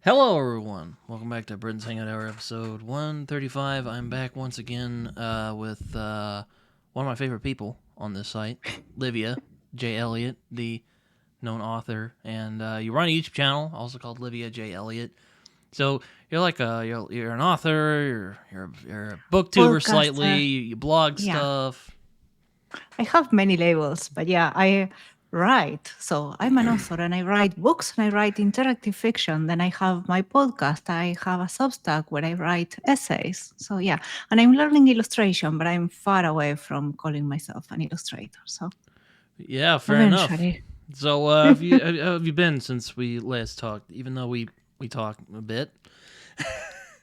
Hello, everyone. Welcome back to Britton's Hangout Hour, episode 135. I'm back once again with one of my favorite people on this site, Livia J. Elliot, the known author, and you run a YouTube channel, also called Livia J. Elliot. So you're like you're an author, you're a booktuber slightly, Podcaster. you blog Yeah, stuff. I have many labels, but yeah, I write. So I'm an author and I write books and I write interactive fiction. Then I have my podcast. I have a Substack where I write essays. So yeah, and I'm learning illustration, but I'm far away from calling myself an illustrator. So Yeah, fair enough. eventually. So have you been since we last talked? Even though we talked a bit.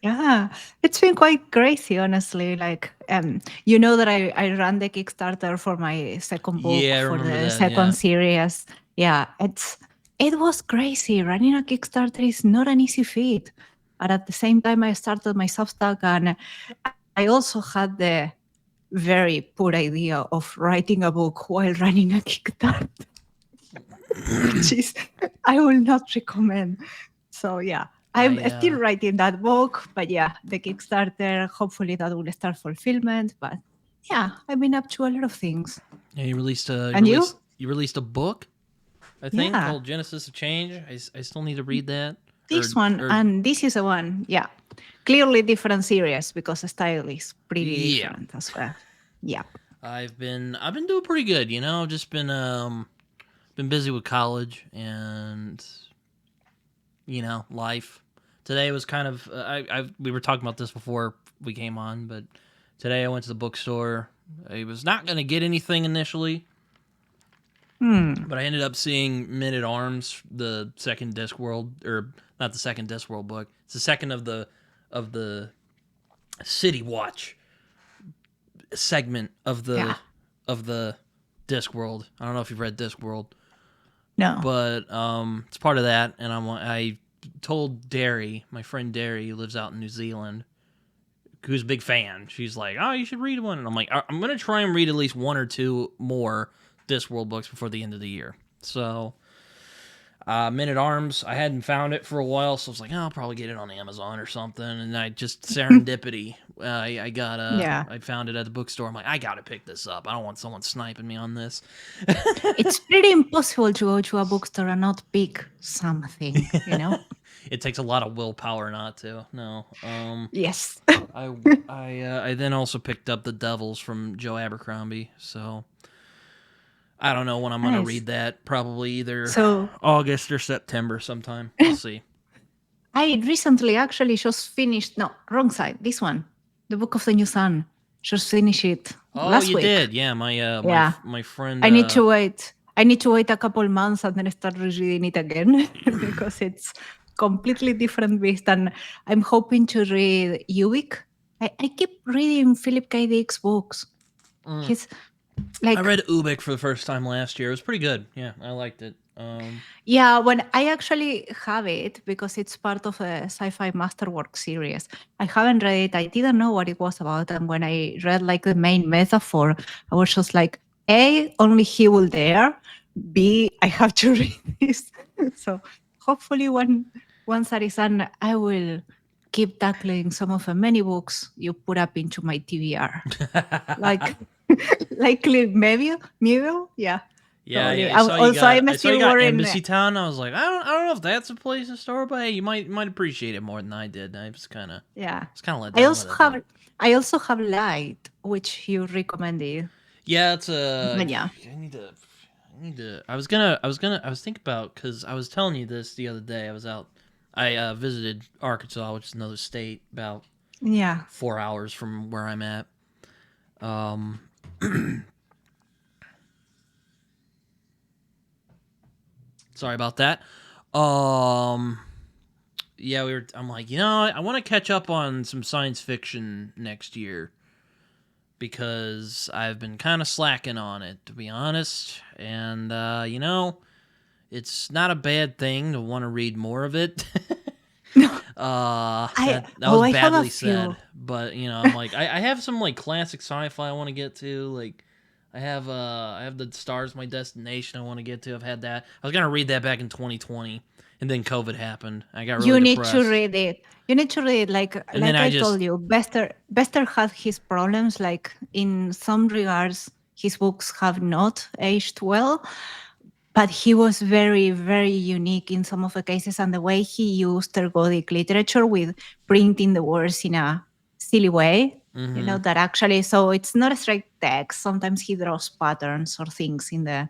Yeah, it's been quite crazy, honestly. Like, you know that I ran the Kickstarter for my second Yeah, book I for remember the that. Yeah. second series. Yeah, it was crazy. Running a Kickstarter is not an easy feat. But at the same time, I started my Substack, and I also had the very poor idea of writing a book while running a Kickstarter, which is I will not recommend. So yeah, I'm still writing that book, but yeah, the Kickstarter, hopefully that will start fulfillment. But yeah, I've been up to a lot of things. Yeah, you released a And you? you released a book, I think, Yeah, called Genesis of Change. I still need to read that. this one Or and this is the one. Yeah, clearly different series because the style is pretty yeah, different as well. Yeah. I've been doing pretty good. You know, just been busy with college and life. Today was kind of we were talking about this before we came on, but today I went to the bookstore. I was not gonna get anything initially. But I ended up seeing Men at Arms, the second Discworld, or not the second Discworld book. It's the second of the City Watch segment of Yeah. the Discworld. I don't know if you've read Discworld, No. but it's part of that. And I told Derry, my friend Derry, who lives out in New Zealand, who's a big fan. She's like, "Oh, you should read one," and I'm like, "I'm gonna try and read at least one or two more Discworld books before the end of the year." So, Men at Arms, I hadn't found it for a while, so I was like, I'll probably get it on Amazon or something. And I just serendipity, Yeah. I found it at the bookstore. I'm like, I gotta pick this up. I don't want someone sniping me on this. It's pretty impossible to go to a bookstore and not pick something, you know? It takes a lot of willpower not to. No. Yes. I then also picked up The Devils from Joe Abercrombie. So I don't know when I'm gonna Nice. read that. Probably either So August or September sometime. We'll see. I recently actually just finished, no, wrong side, this one, The Book of the New Sun. Just finished it Oh, last you week. did? Yeah, my Yeah. my friend. I need to wait. I need to wait a couple months and then start reading it again because it's completely different beast. And I'm hoping to read Ubik. I keep reading Philip K. Dick's books. He's like, I read Ubik for the first time last year. It was pretty good. Yeah, I liked it. yeah, when I actually have it because it's part of a sci-fi masterwork series. I haven't read it. I didn't know what it was about. And when I read like the main metaphor, I was just like, A, only he will dare. B, I have to read this. So hopefully once that is done, I will keep tackling some of the many books you put up into my TBR. like Mabel? Yeah. Yeah, Totally. yeah. I saw you got. I'm I saw you still got worrying. Embassy Town. I was like, I don't know if that's a place to store, but hey, you might appreciate it more than I did. I was kind of Yeah. let I down also with it. have I also have Light, which you recommended. Yeah, it's a. But yeah. I need to. I was thinking about, because I was telling you this the other day. I was out. I visited Arkansas, which is another state about Yeah. 4 hours from where I'm at. Sorry about that. Yeah, I'm like, I want to catch up on some science fiction next year because I've been kind of slacking on it, to be honest. And it's not a bad thing to want to read more of it. That was I have a badly few. said, but I'm like, I have some like classic sci-fi I want to get to. Like, I have The Stars My Destination I want to get to. I've had that. I was gonna read that back in 2020, and then COVID happened. I got You really need depressed. to read it. You need to read it. And then I told you, Bester had his problems. Like in some regards, his books have not aged well, but he was very, very unique in some of the cases, and the way he used ergodic literature with printing the words in a silly way. You know, that actually, so it's not a straight text. Sometimes he draws patterns or things in the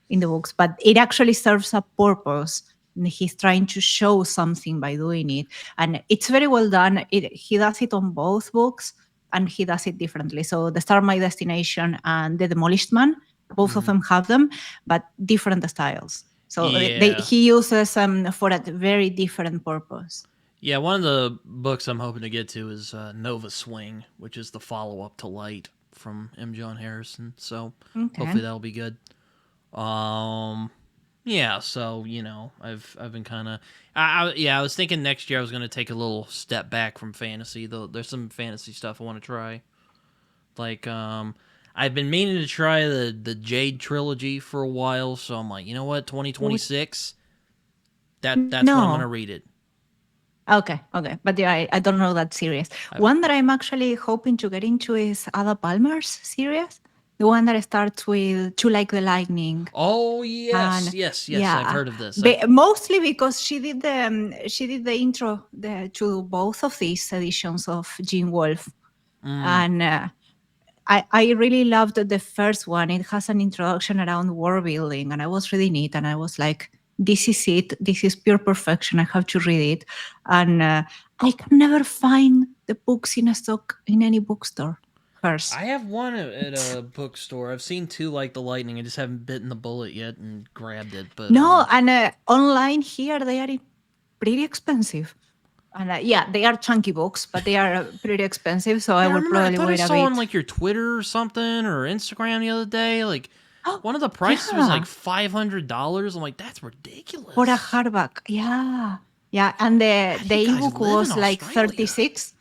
books, but it actually serves a purpose. And he's trying to show something by doing it, and it's very well done. He does it on both books, and he does it differently. So The Star My Destination and The Demolished Man, both of them have them, but different styles. So he uses them for a very different purpose. Yeah, one of the books I'm hoping to get to is Nova Swing, which is the follow-up to Light from M. John Harrison. So hopefully that'll be good. Yeah, so I've been kind of I was thinking next year I was going to take a little step back from fantasy. Though there's some fantasy stuff I want to try. Like I've been meaning to try the Jade trilogy for a while, so I'm like, you know what, 2026. That's when I'm going to read it. Okay. But yeah, I don't know that series. One that I'm actually hoping to get into is Ada Palmer's series. The one that starts with To Like the Lightning. Oh, yes. Yes. Yeah. I've heard of this. Mostly because she did the intro to both of these editions of Gene Wolfe. And I really loved the first one. It has an introduction around world building, and I was reading it, and I was like, this is it. This is pure perfection. I have to read it. And I can never find the books in a stock in any bookstore. Hers. I have one at a bookstore. I've seen Two Like the Lightning. I just haven't bitten the bullet yet and grabbed it. But no, and online here they are pretty expensive. And they are chunky books, but they are pretty expensive. So I would probably wait a bit. I saw on like your Twitter or something or Instagram the other day, like one of the prices was like $500. I'm like, that's ridiculous for a hardback. Yeah, and the ebook was like 36.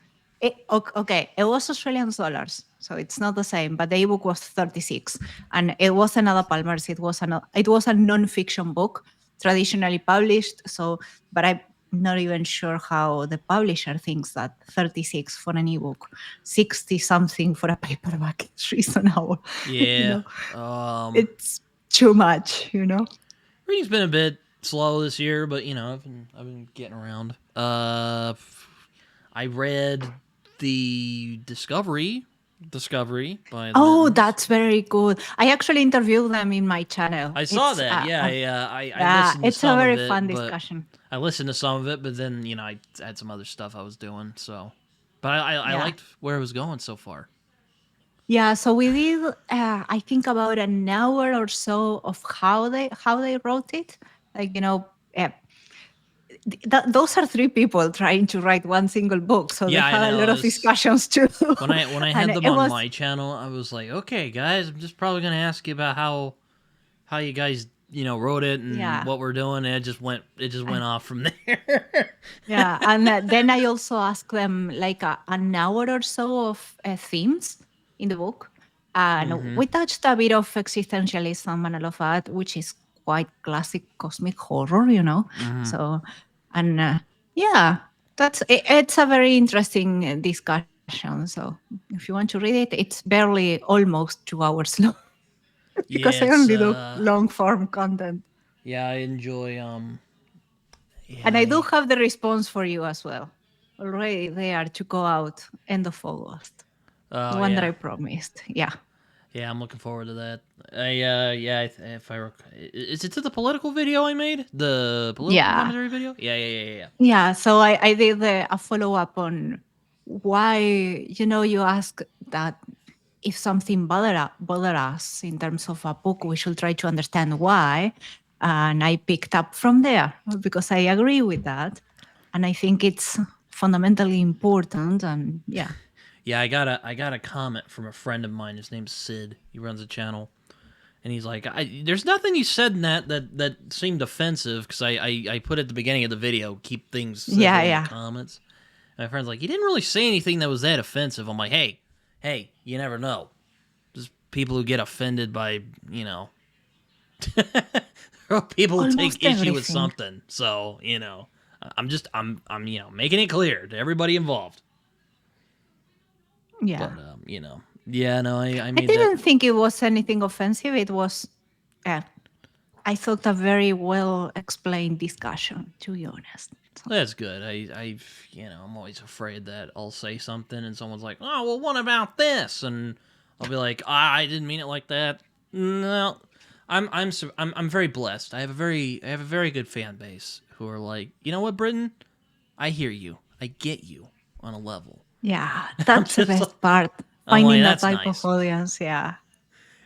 It was Australian dollars, so it's not the same. But the ebook was 36, and it was another Palmer's. It was a non-fiction book, traditionally published. So, but I'm not even sure how the publisher thinks that 36 for an ebook, 60 something for a paperback is reasonable. Yeah, it's too much. Reading's been a bit slow this year, but I've been getting around. I read the Discovery by that's very good. I actually interviewed them in my channel. I saw that. I listened to it's some a very of it, fun discussion. I listened to some of it, but then I had some other stuff I was doing. So, but I liked where it was going so far. Yeah, so we did I think about an hour or so of how they wrote it. Like those are three people trying to write one single book, so they had a lot of discussions too. When I had them on my channel, I was like, okay, guys, I'm just probably going to ask you about how you guys wrote it and what we're doing, and it just went off from there. Yeah, and then I also asked them like an hour or so of themes in the book, and we touched a bit of existentialism and all of that, which is quite classic cosmic horror, So, and it's a very interesting discussion. So, if you want to read it, it's barely almost 2 hours long because I only do long form content. Yeah, I enjoy. And I do have the response for you as well, already there to go out end of August. The one that I promised. Yeah. Yeah, I'm looking forward to that. If I is it to the political video I made? The political commentary video? Yeah. Yeah, so I did a follow-up on why, you ask that if something bother us in terms of a book, we should try to understand why. And I picked up from there because I agree with that. And I think it's fundamentally important. And yeah. Yeah, I got a comment from a friend of mine. His name's Sid. He runs a channel, and he's like, "There's nothing you said in that seemed offensive." Because I put at the beginning of the video, keep things in the comments. And my friend's like, "You didn't really say anything that was that offensive." I'm like, "Hey, you never know. There's people who get offended by people Almost take issue with everything. something. So, I'm making it clear to everybody involved. Yeah. But, yeah, no, I made didn't that. think it was anything offensive. It was, I thought, a very well explained discussion, to be honest. So, That's good. I'm always afraid that I'll say something and someone's like, "Oh, well, what about this?" And I'll be like, "I didn't mean it like that." No, I'm very blessed. I have a very good fan base who are like, you know what, Britton? I hear you. I get you on a level. yeah, I'm that's the just, best part. I'm like, Finding that that's type of nice. audience. Yeah.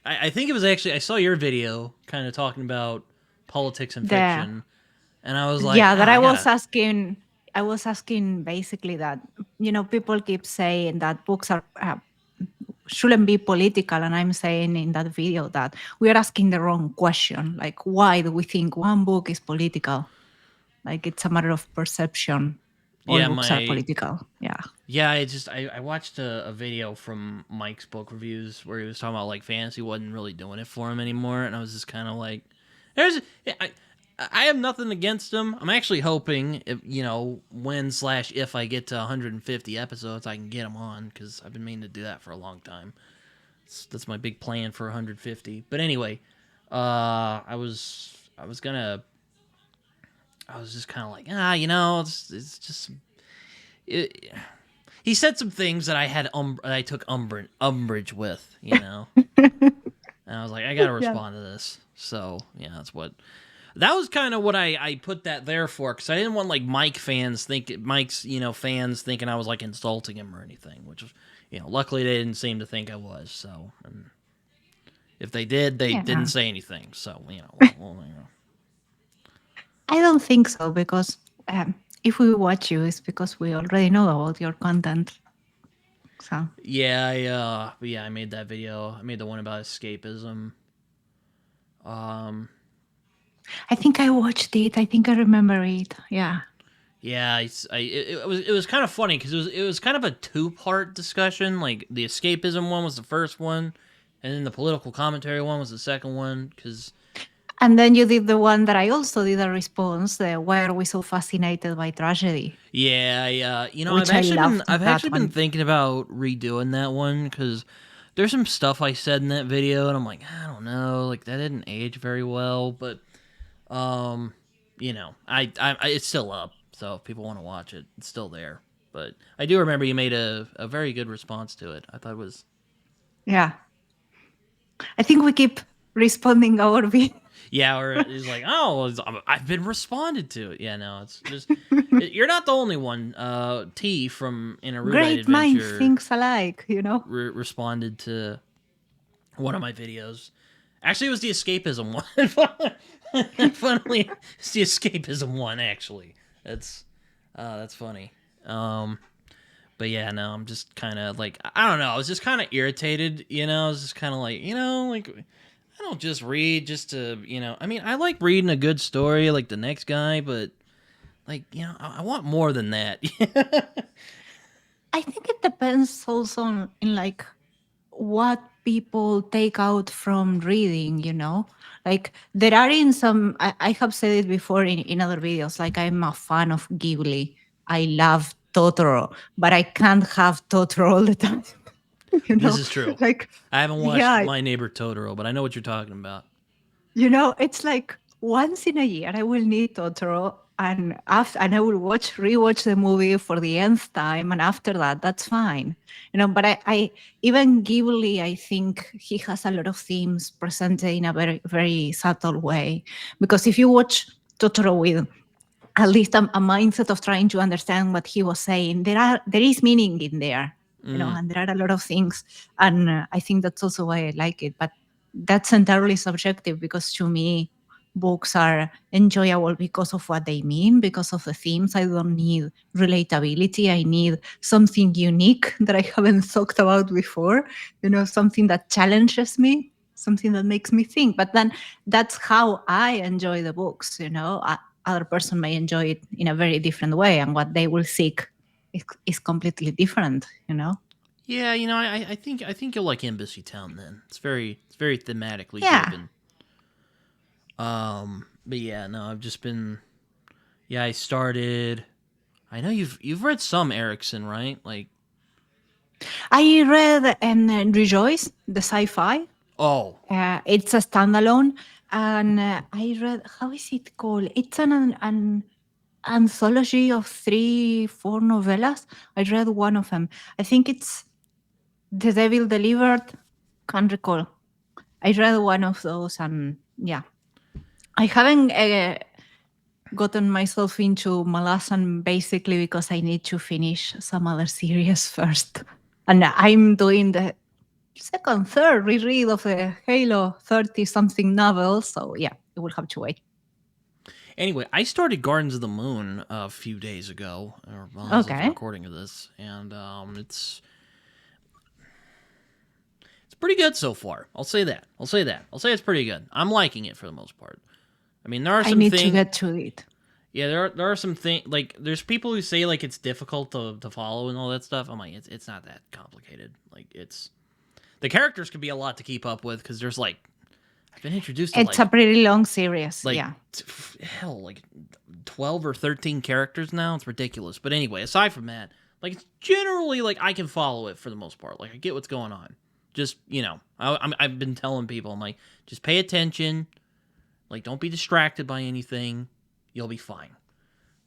I think it was actually I saw your video kind of talking about politics and The fiction, and I was like, Yeah, that I I was gotta. asking. I was asking basically that, people keep saying that books are shouldn't be political, and I'm saying in that video that we are asking the wrong question. Like, why do we think one book is political? Like, it's a matter of perception. All Yeah, books are my political. Yeah. Yeah, I watched a video from Mike's book reviews where he was talking about like fantasy wasn't really doing it for him anymore, and I was just kind of like, there's I have nothing against him. I'm actually hoping if when/if I get to 150 episodes, I can get him on because I've been meaning to do that for a long time. That's my big plan for 150. But anyway, I was just kind of like it's just. He said some things that I took umbrage with, and I was like, I gotta Yeah. respond to this. So yeah, that was kind of what I put that there for, because I didn't want like Mike's fans thinking I was like insulting him or anything, which luckily they didn't seem to think I was. So, and if they did, they didn't Yeah. say anything. So I don't think so, because if we watch you, it's because we already know about your content. So yeah, I made that video. I made the one about escapism. I think I watched it. I think I remember it. Yeah. Yeah, it was kind of funny because it was kind of a 2-part discussion. Like the escapism one was the first one, and then the political commentary one was the second one. And then you did the one that I also did a response. Why are we so fascinated by tragedy? Yeah, Which I loved I've that actually been one. thinking about redoing that one because there's some stuff I said in that video, and I'm like, I don't know, like that didn't age very well, but it's still up, so if people want to watch it, it's still there. But I do remember you made a very good response to it. I thought it was. Yeah. I think we keep responding our video. Yeah, or it's like, oh, I've been responded to. Yeah, no, it's just you're not the only one. T from In a Rewrite Great minds Adventure think alike, responded to one of my videos. Actually, it was the escapism one. Funnily, it's the escapism one. Actually, that's funny. But yeah, no, I'm just kind of like, I don't know. I was just kind of irritated. I was just kind of like, like I don't just read just to, I mean, I like reading a good story like the next guy, but like, I want more than that. I think it depends also in like what people take out from reading, Like there are in some, I have said it before in other videos, like I'm a fan of Ghibli. I love Totoro, but I can't have Totoro all the time. This is true. Like, I haven't watched yeah, My Neighbor Totoro, but I know what you're talking about. it's like once in a year I will need Totoro, and I will rewatch the movie for the nth time, and after that, that's fine. But I even Ghibli, I think he has a lot of themes presented in a very, very subtle way. Because if you watch Totoro with at least a mindset of trying to understand what he was saying, there is meaning in there, and there are a lot of things, and I think that's also why I like it. But that's entirely subjective, because to me, books are enjoyable because of what they mean, because of the themes. I don't need relatability. I need something unique that I haven't thought about before, something that challenges me, something that makes me think. But then that's how I enjoy the books. Other person may enjoy it in a very different way, and what they will seek is completely different. Yeah, I think you'll like Embassy Town then. It's very thematically Yeah. driven. But yeah, no, I've just been. Yeah, I started. I know you've read some Erickson, right? Like, I read Rejoice, the sci-fi. oh, It's a standalone, and I read, how is it called? It's an anthology of 3-4 novellas. I read one of them. I think it's The Devil Delivered. Can't recall. I read one of those, and yeah, I haven't gotten myself into Malasan basically because I need to finish some other series first, and I'm doing the third reread of the Halo 30-something novel, so yeah, it will have to wait. anyway, I started Gardens of the Moon a few days ago, or well, as of the Okay. recording of this, and it's pretty good so far. I'll say that. I'll say it's pretty good. I'm liking it for the most part. I mean, there are I some need to things. get to it. Yeah, there are some things like there's people who say like it's difficult to follow and all that stuff. I'm like, it's not that complicated. Like it's the characters can be a lot to keep up with because there's like I've been introduced to It's a pretty long series, like yeah. hell like 12 or 13 characters now. It's ridiculous. But anyway, aside from that, like it's generally like I can follow it for the most part. Like I get what's going on. Just I've been telling people I'm like just pay attention. Like don't be distracted by anything. You'll be fine.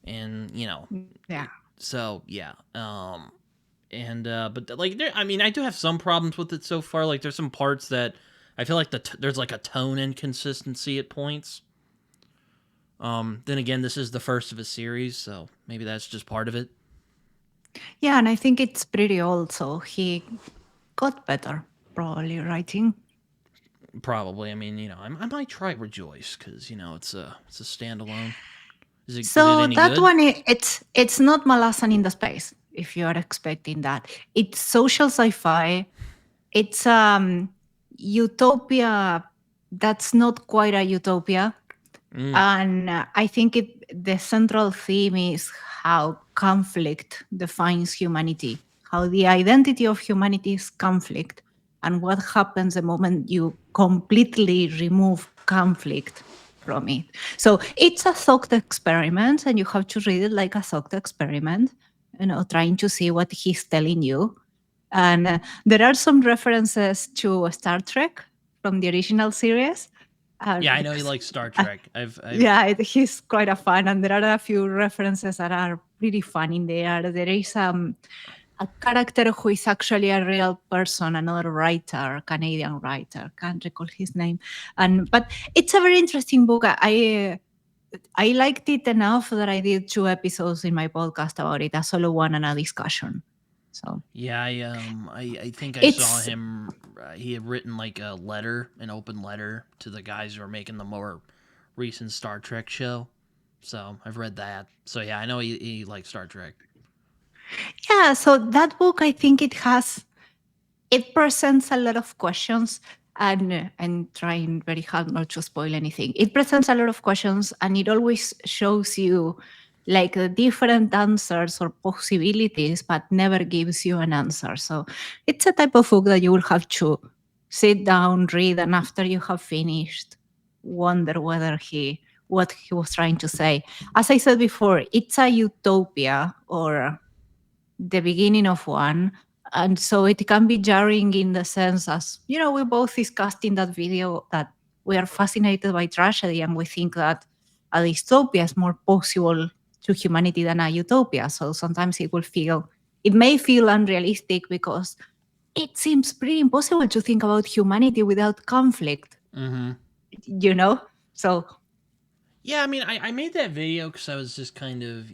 And Yeah. So yeah. But like I mean I do have some problems with it so far. Like there's some parts that I feel like there's like a tone inconsistency at points. Then again, this is the first of a series, so maybe that's just part of it. Yeah, and I think it's pretty old, so he got better probably writing. Probably. I mean, I might try Rejoice because it's a standalone. Is it any that good? one, it's not Malasan in the space. If you are expecting that, it's social sci-fi. It's utopia that's not quite a utopia. And I think the central theme is how conflict defines humanity, how the identity of humanity is conflict, and what happens the moment you completely remove conflict from it. So it's a thought experiment, and you have to read it like a thought experiment, trying to see what he's telling you. And there are some references to Star Trek from the original series. Yeah, I know you like Star Trek. Yeah, he's quite a fan, and there are a few references that are pretty fun in there. There is a character who is actually a real person, another writer, Canadian writer, can't recall his name, but it's a very interesting book. I liked it enough that I did 2 episodes in my podcast about it, a solo one and a discussion. So yeah, I think I saw him. He had written like an open letter to the guys who are making the more recent Star Trek show. So I've read that. So yeah, I know he likes Star Trek. Yeah, so that book, I think it presents a lot of questions, and trying very hard not to spoil anything. It presents a lot of questions, and it always shows you like the different answers or possibilities, but never gives you an answer. So it's a type of book that you will have to sit down, read, and after you have finished, wonder what he was trying to say. As I said before, it's a utopia or the beginning of one. And so it can be jarring in the sense, as we both discussed in that video, that we are fascinated by tragedy and we think that a dystopia is more possible to humanity than a utopia. So sometimes it may feel unrealistic because it seems pretty impossible to think about humanity without conflict. So yeah, I mean, I made that video because I was just kind of,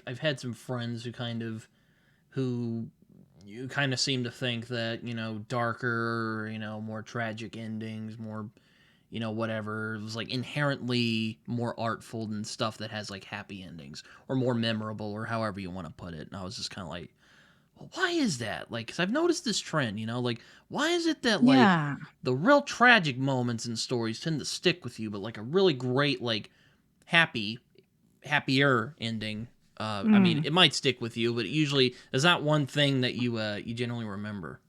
I've had some friends who you kind of seem to think that, darker, more tragic endings, more, whatever, it was like inherently more artful than stuff that has like happy endings or more memorable or however you want to put it. And I was just kind of like, well, why is that? Like, because I've noticed this trend, like, why is it that, like, the real tragic moments in stories tend to stick with you, but, like, a really great, like, happier ending, I mean, it might stick with you, but usually there's not one thing that you generally remember.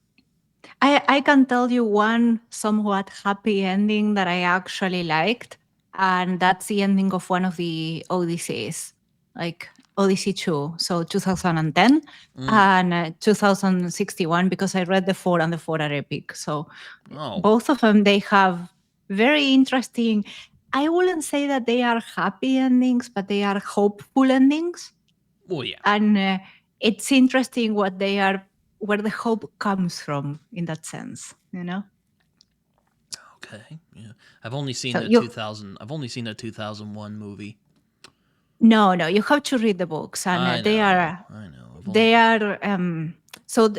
I can tell you one somewhat happy ending that I actually liked. and that's the ending of one of the Odysseys, like Odyssey 2, so 2010 and 2061, because I read the 4 and the 4 are epic. So both of them, they have very interesting, I wouldn't say that they are happy endings, but they are hopeful endings. Well, yeah. And it's interesting what they are, where the hope comes from in that sense, you know? Okay, yeah. I've only seen the 2001 movie. No, you have to read the books, and I know. They are. So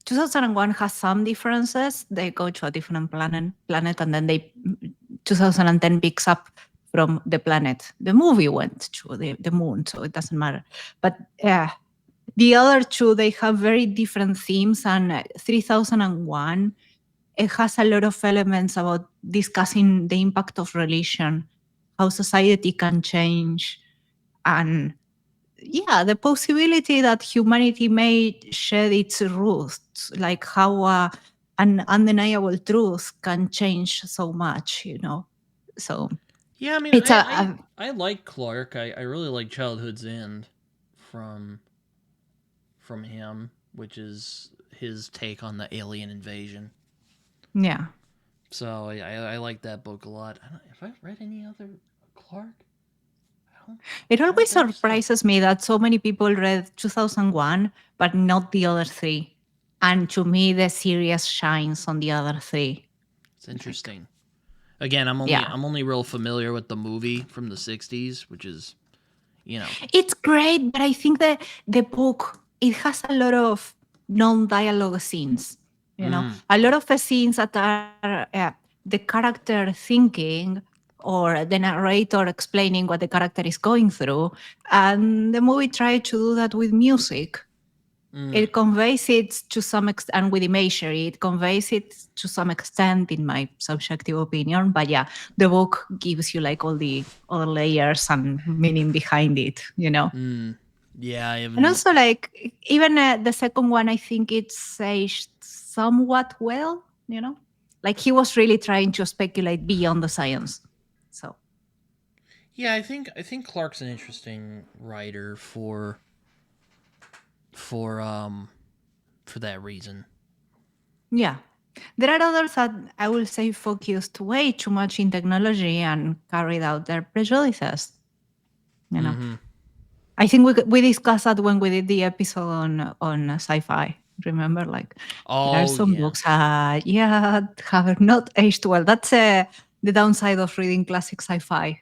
2001 has some differences. They go to a different planet, and then 2010 picks up from the planet. The movie went to the moon, so it doesn't matter. But the other two, they have very different themes, and 3001, it has a lot of elements about discussing the impact of religion, how society can change, and the possibility that humanity may shed its roots, like how an undeniable truth can change so much, you know. So yeah, I mean, I like Clark. I really like Childhood's End from him, which is his take on the alien invasion. Yeah. So I like that book a lot. Have I read any other Clark? It always surprises me that so many people read 2001, but not the other three. And to me, the series shines on the other three. It's interesting. Again, I'm only real familiar with the movie from the 60s, which is, you know. It's great, but I think that the book, it has a lot of non-dialogue scenes. You know, a lot of the scenes that are the character thinking or the narrator explaining what the character is going through. And the movie tried to do that with music. It conveys it to some extent, and with imagery, it conveys it to some extent, in my subjective opinion. But yeah, the book gives you like all the other layers and meaning behind it, you know? Yeah. And also, like, even the second one, I think it's aged somewhat well, you know? Like, he was really trying to speculate beyond the science. So. Yeah, I think Clark's an interesting writer for that reason. Yeah. There are others that I will say focused way too much in technology and carried out their prejudices. You know, I think we discussed that when we did the episode on sci-fi. Remember, like there are some books, have not aged well. That's the downside of reading classic sci-fi.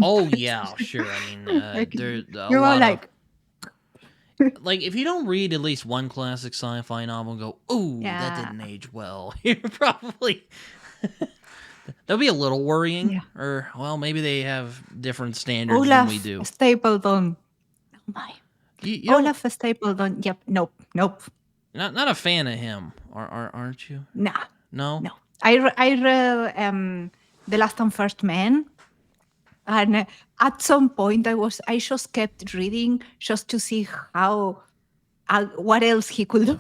Oh yeah, sure. I mean, there's a you're lot like. Like, if you don't read at least one classic sci-fi novel and go, "Ooh, that didn't age well," you're probably that'll be a little worrying. Yeah. Or, well, maybe they have different standards than we do. Stapleton. Oh my. Olaf Stapleton. Yep. Nope. Not a fan of him, aren't you? Nah. No. I read The Last and First Man. And at some point, I just kept reading just to see how, what else he could do.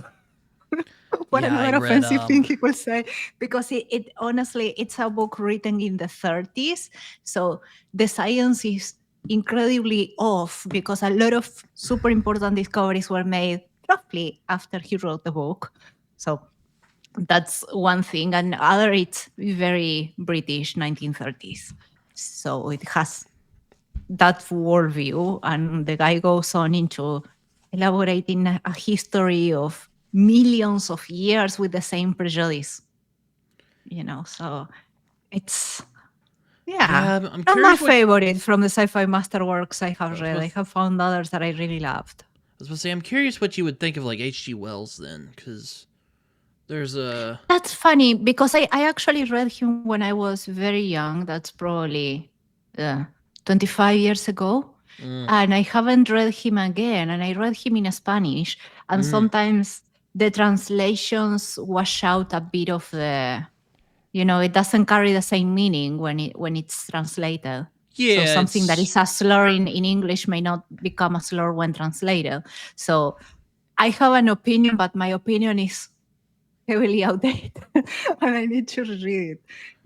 What another offensive thing he could say. Because it honestly, it's a book written in the 30s. So the science is incredibly off because a lot of super important discoveries were made roughly after he wrote the book. So that's one thing. And other, it's very British 1930s. So it has that worldview, and the guy goes on into elaborating a history of millions of years with the same prejudice. You know, so it's I'm not my favorite from the sci-fi masterworks I have read. I have found others that I really loved. I was going to say, I'm curious what you would think of like H.G. Wells then, because there's a... That's funny, because I actually read him when I was very young. That's probably 25 years ago. And I haven't read him again. And I read him in Spanish. And sometimes the translations wash out a bit of the, you know, it doesn't carry the same meaning when it's translated. Yeah, so something that is a slur in English may not become a slur when translated. So I have an opinion, but my opinion is heavily outdated, and I need to reread it.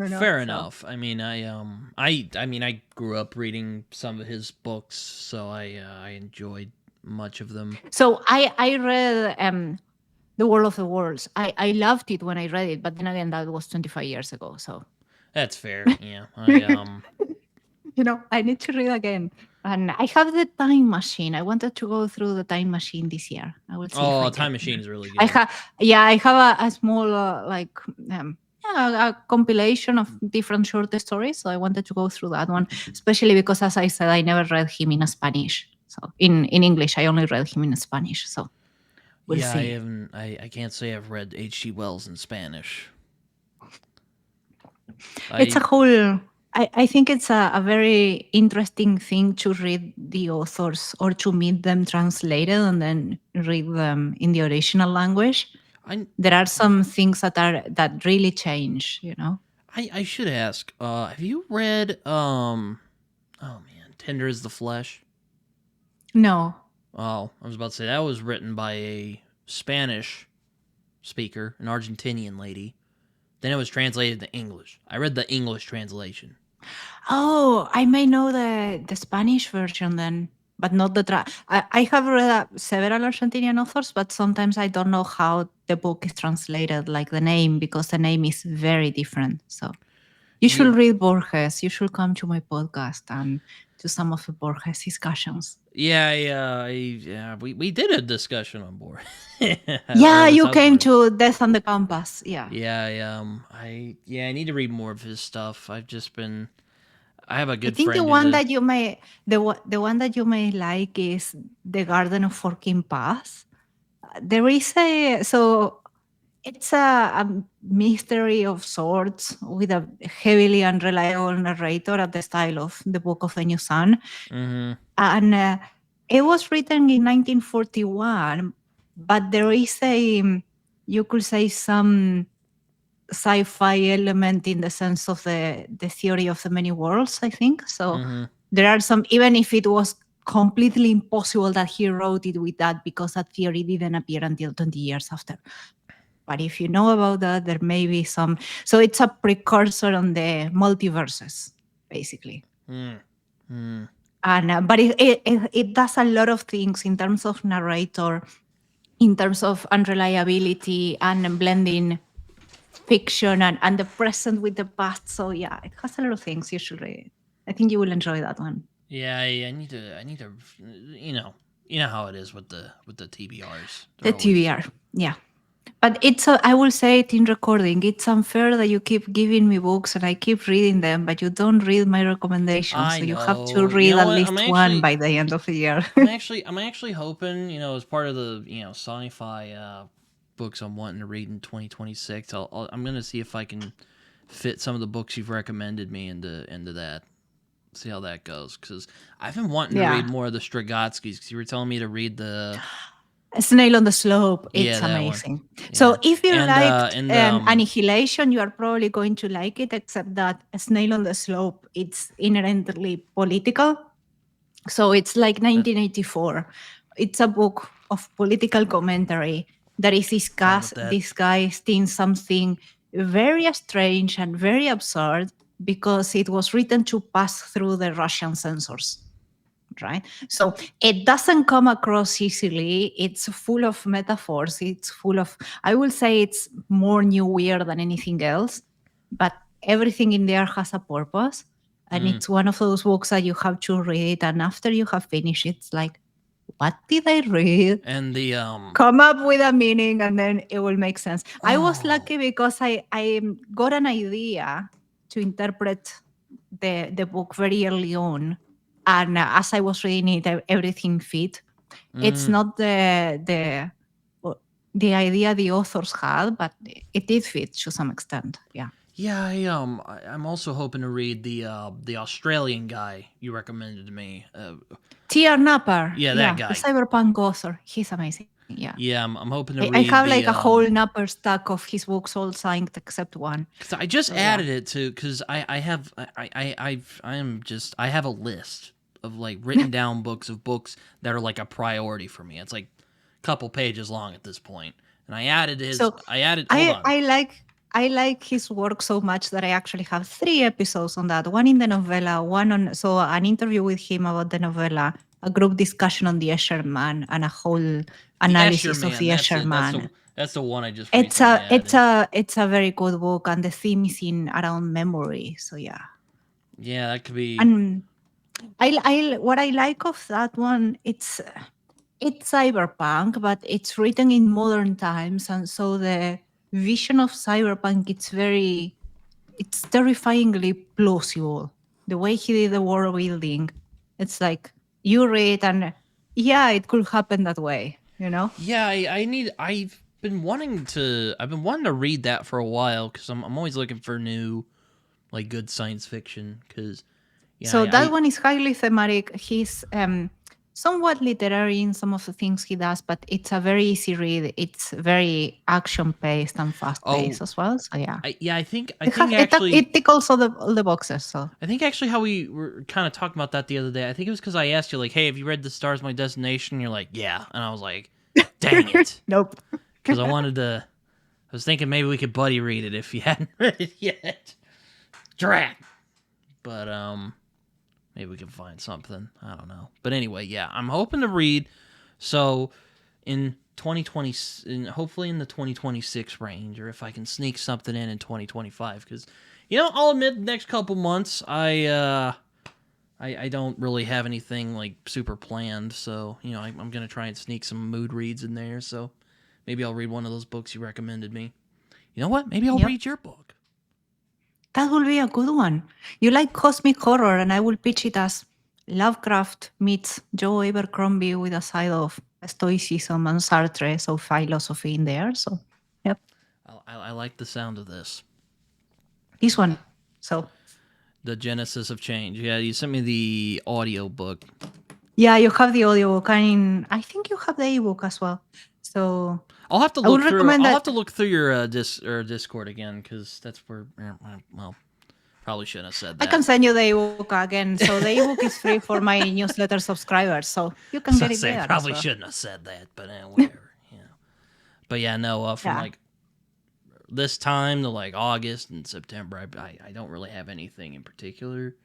Fair enough. I mean, I grew up reading some of his books, so I enjoyed much of them. So I read The World of the Worlds. I loved it when I read it, but then again, that was 25 years ago. So that's fair. Yeah, I need to read again. And I have the time machine. I wanted to go through the time machine this year. I will see. Oh, if I time get machine there. is really I good. have a small a compilation of different short stories. So I wanted to go through that one, especially because, as I said, I never read him in Spanish. So in English, I only read him in Spanish. So we'll see. I haven't. I can't say I've read H.G. Wells in Spanish. It's a whole. I think it's a very interesting thing to read the authors or to meet them translated and then read them in the original language. There are some things that really change, I should ask, have you read Tender is the Flesh? No. Oh, I was about to say that was written by a Spanish speaker, an Argentinian lady. Then it was translated to English. I read the English translation. Oh, I may know the Spanish version then, but not the I have read several Argentinian authors, but sometimes I don't know how the book is translated, like the name, because the name is very different. So you should read Borges. You should come to my podcast and to some of the Borges discussions. Yeah. We did a discussion on Borges. Yeah, you came to Death on the Campus. Yeah. Yeah. I need to read more of his stuff. I have a good I think friend. the one that you may like is The Garden of Forking Paths. There is it's a mystery of sorts with a heavily unreliable narrator at the style of the Book of the New Sun. Mm-hmm. And it was written in 1941, but there is you could say, some sci-fi element in the sense of the theory of the many worlds, I think. So there are some, even if it was completely impossible that he wrote it with that, because that theory didn't appear until 20 years after. But if you know about that, there may be some. So it's a precursor on the multiverses, basically. And but it does a lot of things in terms of narrator, in terms of unreliability and blending fiction and the present with the past. So yeah, it has a lot of things you should read. I think you will enjoy that one. Yeah, I need to you know how it is with the TBRs. The TBR, yeah. But I will say it in recording, it's unfair that you keep giving me books and I keep reading them, but you don't read my recommendations. So you have to read at least one by the end of the year. I'm actually hoping, as part of the, sci-fi books I'm wanting to read in 2026, I'm going to see if I can fit some of the books you've recommended me into that. See how that goes, because I've been wanting to read more of the Strigotskys, because you were telling me to read the Snail on the Slope. It's amazing. Yeah. So if you liked Annihilation, you are probably going to like it, except that Snail on the Slope, it's inherently political. So it's like 1984. It's a book of political commentary that is disguised in something very strange and very absurd, because it was written to pass through the Russian censors. Right? So it doesn't come across easily. It's full of metaphors. It's full of, I will say it's more new weird than anything else, but everything in there has a purpose. And it's one of those books that you have to read. And after you have finished, it's like, what did I read? And the come up with a meaning, and then it will make sense. I was lucky because I got an idea to interpret the book very early on. And as I was reading it, everything fit. It's not the idea the authors had, but it did fit to some extent. Yeah. Yeah, I'm also hoping to read the Australian guy you recommended to me. T.R. Napper. Yeah, that guy. The cyberpunk author. He's amazing. Yeah. Yeah, I'm hoping to read. I have like a whole Napper stack of his books, all signed except one. Because I just added it to, because I have a list of like written down books that are like a priority for me. It's like a couple pages long at this point. and I added his. So Hold on. I like his work so much that I actually have 3 episodes on that. One in the novella, one on an interview with him about the novella, a group discussion on the Escher Man, and a whole analysis of the Escher Man. That's the one I just recently added. It's a very good book, and the theme is in around memory. So yeah. Yeah, that could be. And what I like of that one, it's cyberpunk, but it's written in modern times, and so the vision of cyberpunk it's terrifyingly plausible. The way he did the world building, it's like you read and yeah, it could happen that way, you know? Yeah, I've been wanting to read that for a while because I'm always looking for new, like, good science fiction. Because that one is highly thematic. He's somewhat literary in some of the things he does, but it's a very easy read. It's very action paced and fast paced as well. So yeah, I think actually it tickles all the boxes. So I think actually how we were kind of talking about that the other day. I think it was because I asked you like, "Hey, have you read The Stars My Destination?" You're like, "Yeah," and I was like, "Dang it, nope." Because I was thinking maybe we could buddy read it if you hadn't read it yet. Drat. But maybe we can find something. I don't know. But anyway, yeah, I'm hoping to read. So in 2020, hopefully in the 2026 range, or if I can sneak something in 2025, because I'll admit, the next couple months I don't really have anything like super planned. So I'm gonna try and sneak some mood reads in there. So maybe I'll read one of those books you recommended me. You know what? Maybe I'll read your book. That will be a good one. You like cosmic horror, and I will pitch it as Lovecraft meets Joe Abercrombie with a side of Stoicism and Sartre, so philosophy in there. So, yep. I like the sound of this. This one. So. The Genesis of Change. Yeah, you sent me the audio book. Yeah, you have the audiobook, and I think you have the ebook as well. So I'll have to look through. I'll have to look through your Discord again, because that's where. Well, probably shouldn't have said that. I can send you the ebook again. So the ebook is free for my newsletter subscribers, so you can get it there. Probably shouldn't have said that, but whatever. But yeah, no. From like this time to like August and September, I don't really have anything in particular.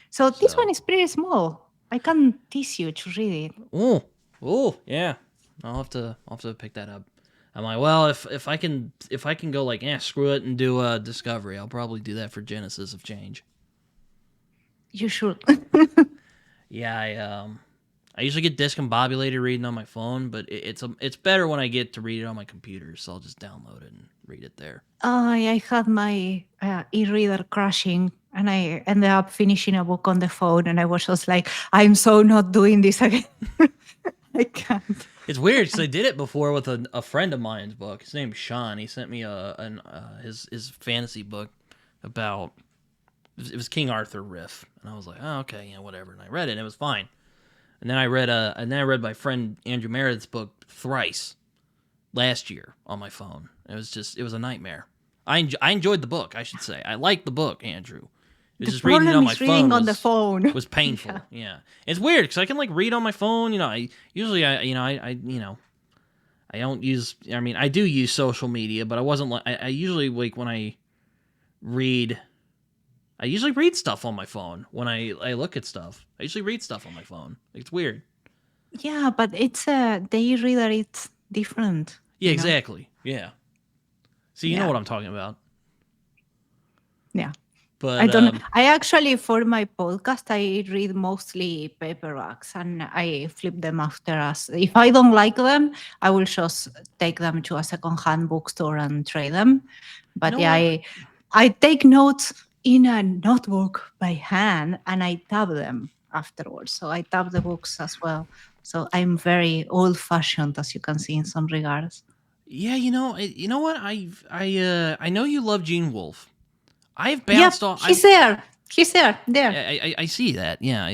So this one is pretty small. I can tease you to read it. Oh, yeah. I'll have to pick that up. I'm like, well, if I can go like, screw it and do a Discovery, I'll probably do that for Genesis of Change. You should. Yeah, I usually get discombobulated reading on my phone, but it's better when I get to read it on my computer, so I'll just download it and read it there. I had my e-reader crashing, and I ended up finishing a book on the phone, and I was just like, I'm so not doing this again. I can't. It's weird because I did it before with a friend of mine's book. His name's Sean. He sent me his fantasy book about it was King Arthur riff, and I was like, oh, okay, whatever. And I read it, and it was fine. And then I read my friend Andrew Meredith's book Thrice last year on my phone. It was a nightmare. I enjoyed the book, I should say. I liked the book, Andrew. It was just reading it on my phone. On the phone was painful. Yeah, it's weird because I can like read on my phone. I usually I don't use. I mean, I do use social media, but I wasn't like I usually like when I read. I usually read stuff on my phone when I look at stuff. I usually read stuff on my phone. It's weird. Yeah, but it's the e-reader. It's different. Yeah, exactly. Yeah. So you know what I'm talking about. Yeah. But I don't. I actually, for my podcast, I read mostly paperbacks, and I flip them after us. If I don't like them, I will just take them to a secondhand bookstore and trade them. But I take notes in a notebook by hand, and I tab them afterwards. So I tab the books as well. So I'm very old-fashioned, as you can see in some regards. Yeah, you know what? I know you love Gene Wolfe. I've bounced off. He's there. There. I see that. Yeah.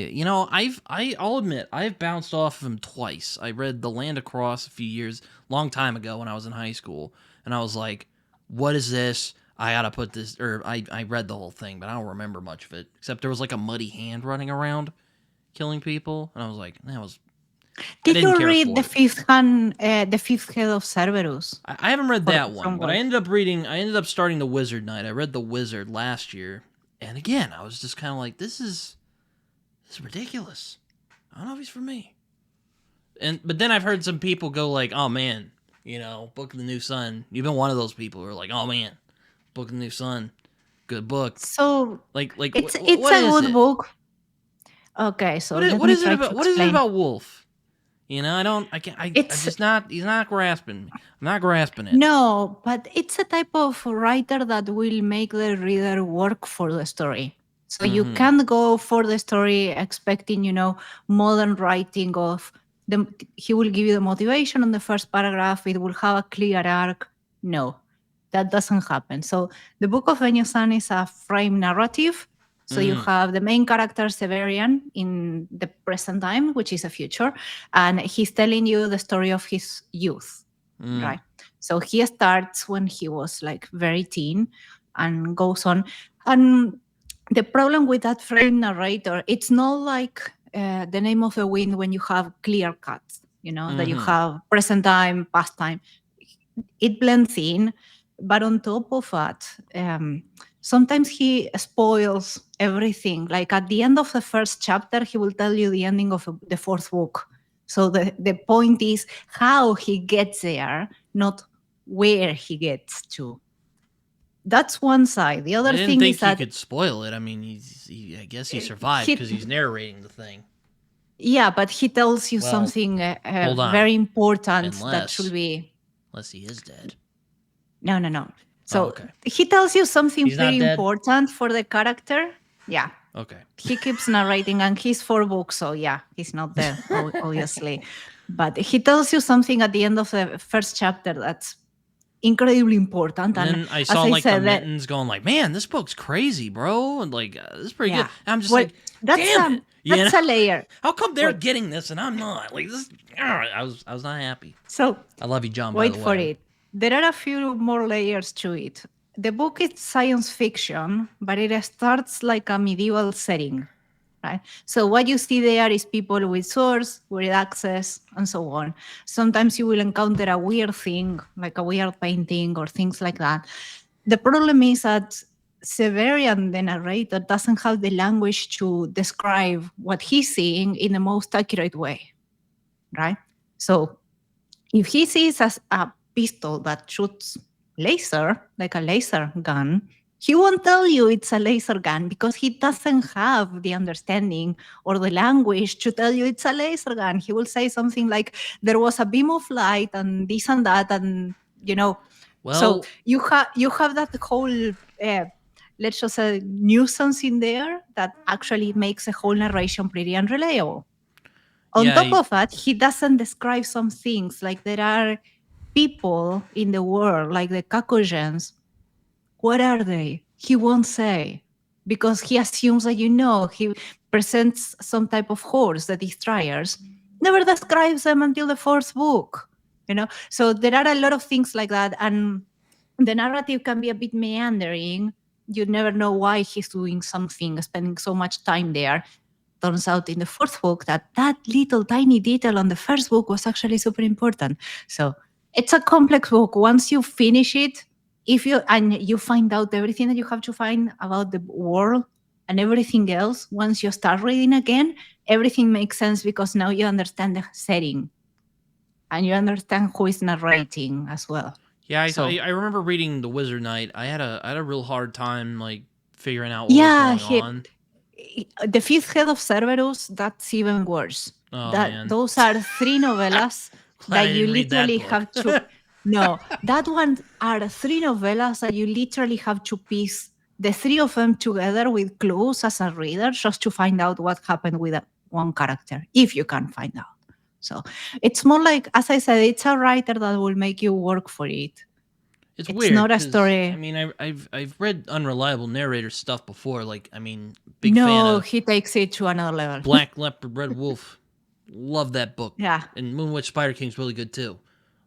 I'll admit, I've bounced off of him twice. I read The Land Across a few years, long time ago when I was in high school, and I was like, "What is this? I gotta put this." Or I read the whole thing, but I don't remember much of it, except there was like a muddy hand running around, killing people, and I was like, Did you care read for the it. fifth head of Cerberus? I haven't read that one, but what? I ended up starting the Wizard Knight. I read the Wizard last year, and again, I was just kind of like, this is ridiculous. I don't know if he's for me. But then I've heard some people go like, oh man, Book of the New Sun. You've been one of those people who are like, oh man, Book of the New Sun, good book. So like it's what a is good it? book. Okay, so let me try to explain. What is it about Wolf? He's not grasping me. I'm not grasping it. No, but it's a type of writer that will make the reader work for the story. So you can't go for the story expecting, modern writing of he will give you the motivation on the first paragraph. It will have a clear arc. No, that doesn't happen. So the Book of the New Sun is a frame narrative. So you have the main character Severian in the present time, which is a future, and he's telling you the story of his youth, right? So he starts when he was like very teen and goes on. And the problem with that frame narrator, it's not like The Name of the Wind when you have clear cuts, that you have present time, past time. It blends in, but on top of that, sometimes he spoils everything. Like at the end of the first chapter, he will tell you the ending of the fourth book. So the point is how he gets there, not where he gets to. That's one side. The other thing is that I didn't think he could spoil it. I mean, I guess he survived because he's narrating the thing. Yeah, but he tells you something very important that should be. Unless he is dead. No. So he tells you something pretty important for the character. Yeah. Okay. He keeps narrating, and he's 4 books, so yeah, he's not dead, obviously. But he tells you something at the end of the first chapter that's incredibly important. And then I saw the mittens going like, man, this book's crazy, bro. And like, this is pretty good. And I'm just damn it. That's a layer. How come they're getting this and I'm not? Like this, I was not happy. So I love you, John. Wait for it. There are a few more layers to it. The book is science fiction, but it starts like a medieval setting, right? So what you see there is people with swords, with axes, and so on. Sometimes you will encounter a weird thing, like a weird painting or things like that. The problem is that Severian, the narrator, doesn't have the language to describe what he's seeing in the most accurate way, right? So if he sees a pistol that shoots laser, like a laser gun, he won't tell you it's a laser gun because he doesn't have the understanding or the language to tell you it's a laser gun. He will say something like, there was a beam of light and this and that, and so you have that whole let's just say nuisance in there that actually makes the whole narration pretty unreliable. On top of that, he doesn't describe some things, like there are people in the world, like the excursions. What are they? He won't say because he assumes that he presents some type of horse, the destroyers, never describes them until the 4th book, So there are a lot of things like that, and the narrative can be a bit meandering. You never know why he's doing something, spending so much time there. Turns out in the 4th book that little tiny detail on the 1st book was actually super important. So it's a complex book. Once you finish it, you find out everything that you have to find about the world and everything else, once you start reading again, everything makes sense because now you understand the setting and you understand who is narrating as well. Yeah, I remember reading The Wizard Knight. I had a real hard time like figuring out what was going on. The 5th Head of Cerberus, that's even worse. Man. Those are 3 novellas that you literally have to. No, that one are 3 novellas that you literally have to piece the 3 of them together with clues as a reader just to find out what happened with one character, if you can find out. So it's more like, as I said, it's a writer that will make you work for it. It's weird. Not a story. I mean, I've read unreliable narrator stuff before. Like, I mean, big fan No, of he takes it to another level. Black Leopard, Red Wolf. Love that book. Yeah. And Moonwitch Spider King's really good too.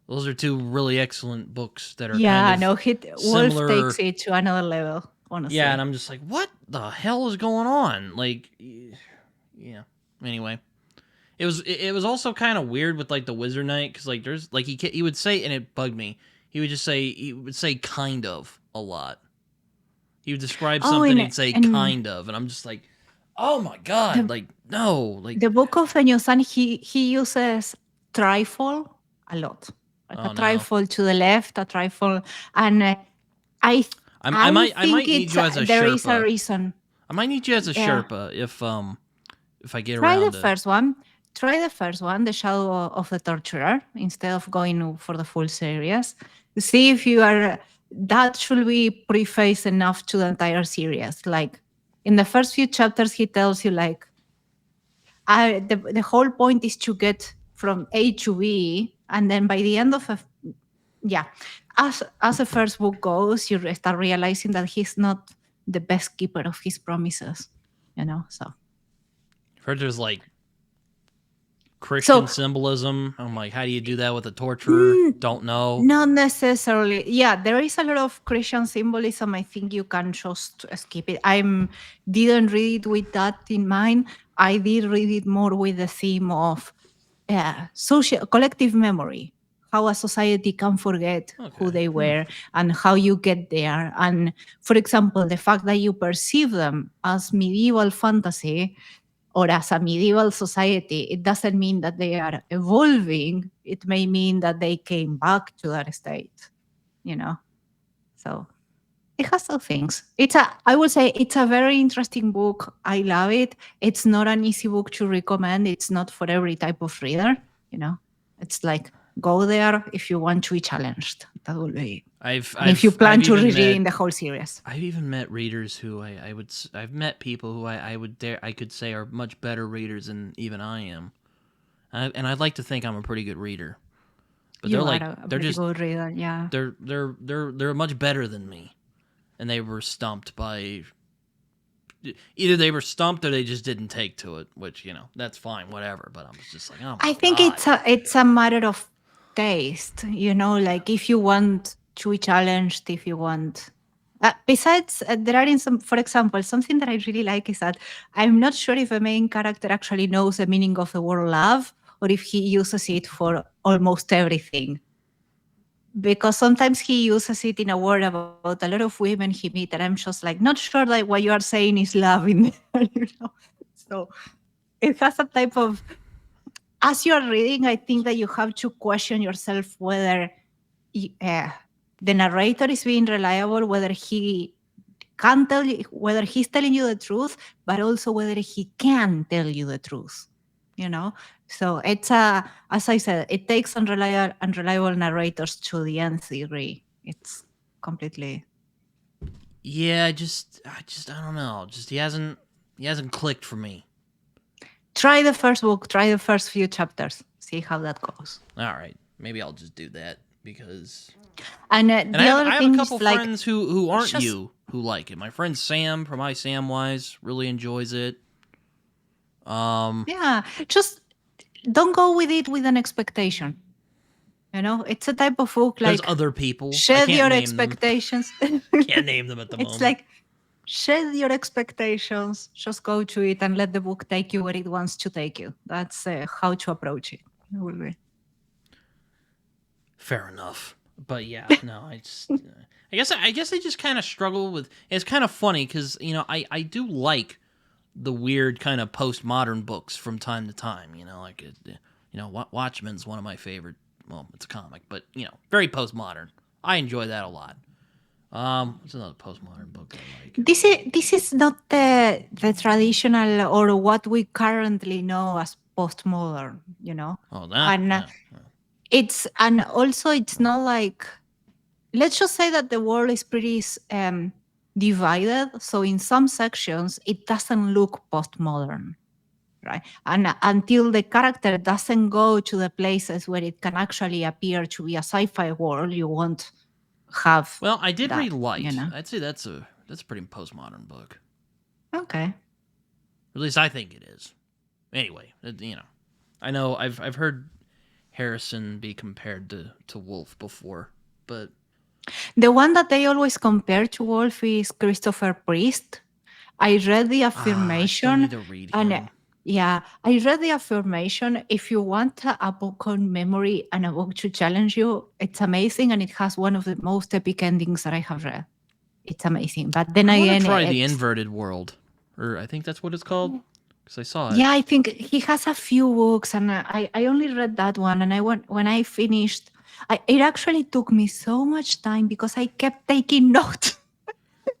Those are 2 really excellent books that are Wolf takes it to another level, honestly. Yeah, and I'm just like, what the hell is going on? Like, yeah. Anyway. it was also kind of weird with like the Wizard Knight because like there's like he would say, and it bugged me. He would say kind of a lot. He would describe something, he'd say kind of, and I'm just like, oh my god, like no, like the book of Enyosan, he uses trifle a lot, like a trifle to the left, a trifle, and I might need you as a there Sherpa. is a reason. I might need you as a Sherpa if I get Try around the first one. Try the first one, The Shadow of the Torturer, instead of going for the full series. See if you are. That should be preface enough to the entire series. Like in the first few chapters, he tells you like, the whole point is to get from A to B, and then by the end of as the first book goes, you start realizing that he's not the best keeper of his promises. So. I've heard there's like Christian symbolism. I'm like, how do you do that with a torturer? Don't know. Not necessarily. Yeah, there is a lot of Christian symbolism. I think you can just skip it. I didn't read it with that in mind. I did read it more with the theme of social collective memory, how a society can forget who they were and how you get there. And for example, the fact that you perceive them as medieval fantasy or as a medieval society, it doesn't mean that they are evolving. It may mean that they came back to that state, So it has those things. I would say it's a very interesting book. I love it. It's not an easy book to recommend. It's not for every type of reader, It's like, go there if you want to be challenged. That will be. If you plan to read in the whole series. I've even met readers who I've met people who I could say are much better readers than even I am, and I'd like to think I'm a pretty good reader. But they're just good reader, yeah. They're much better than me, and they were stumped by. Either they were stumped or they just didn't take to it, which that's fine, whatever. But I'm just like, oh my I think God. it's a matter of taste, like if you want to be challenged, if you want. Besides, there are for example, something that I really like is that I'm not sure if a main character actually knows the meaning of the word love or if he uses it for almost everything. Because sometimes he uses it in a word about a lot of women he meets, and I'm just like, not sure that what you are saying is love in there, So it has a type of. As you are reading, I think that you have to question yourself whether the narrator is being reliable, whether he can tell you, whether he's telling you the truth, but also whether he can tell you the truth. So it's as I said, it takes unreliable narrators to the nth degree. It's completely. Yeah, I just I don't know. Just he hasn't clicked for me. Try the first book. Try the first few chapters. See how that goes. All right, maybe I'll just do that because. And I have a couple friends who aren't you who like it. My friend Sam from iSamwise really enjoys it. Yeah, just don't go with it with an expectation. It's a type of book like. There's other people. Shed your expectations. Can't name them at the moment. It's like. Shed your expectations, just go to it and let the book take you where it wants to take you. That's how to approach it. Fair enough. But yeah, no, I guess I just kind of struggle with. It's kind of funny because I do like the weird kind of postmodern books from time to time. Like Watchmen's one of my favorite. Well, it's a comic, but very postmodern. I enjoy that a lot. What's another postmodern book I like? This is not the traditional or what we currently know as postmodern, Oh, that. And also it's not like, let's just say that the world is pretty divided. So in some sections it doesn't look postmodern, right? And until the character doesn't go to the places where it can actually appear to be a sci-fi world, you won't have. Well, I did read Light. I'd say that's a pretty postmodern book. Okay. At least I think it is. Anyway, I know I've heard Harrison be compared to Wolfe before, but the one that they always compare to Wolfe is Christopher Priest. I read the affirmation, I still need to read him. Yeah, I read the affirmation. If you want a book on memory and a book to challenge you, it's amazing, and it has one of the most epic endings that I have read. It's amazing. But then I want again, to try the it's Inverted World, or I think that's what it's called, because I saw it. yeah, I think he has a few books, and I only read that one. And when I finished, it actually took me so much time because I kept taking notes.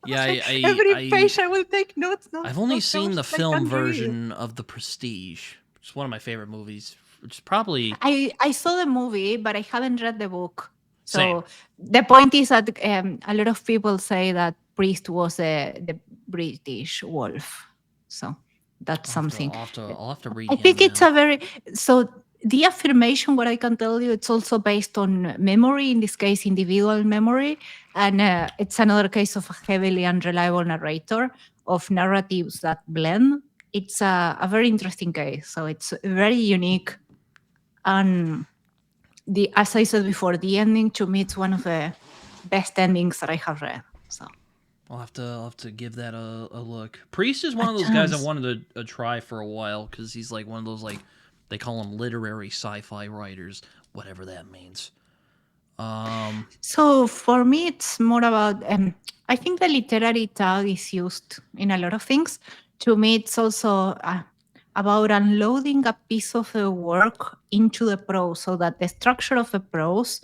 Yeah, Every page I will take notes. I've only seen the film version of The Prestige, which is one of my favorite movies. Which is probably I saw the movie, but I haven't read the book. So same. the point is that a lot of people say that Priest was the British wolf. So that's something. I'll have to read I him think it's now. a very so the affirmation. What I can tell you, it's also based on memory. In this case, individual memory, and it's another case of a heavily unreliable narrator of narratives that blend. It's a very interesting case. So it's very unique. And as I said before, the ending to me it's one of the best endings that I have read. So I'll have to give that a look. Priest is one a of those guys I chance. wanted to try for a while because he's like one of those, like, they call them literary sci-fi writers, whatever that means. So for me, it's more about. I think the literary tag is used in a lot of things. To me, it's also about unloading a piece of the work into the prose, so that the structure of the prose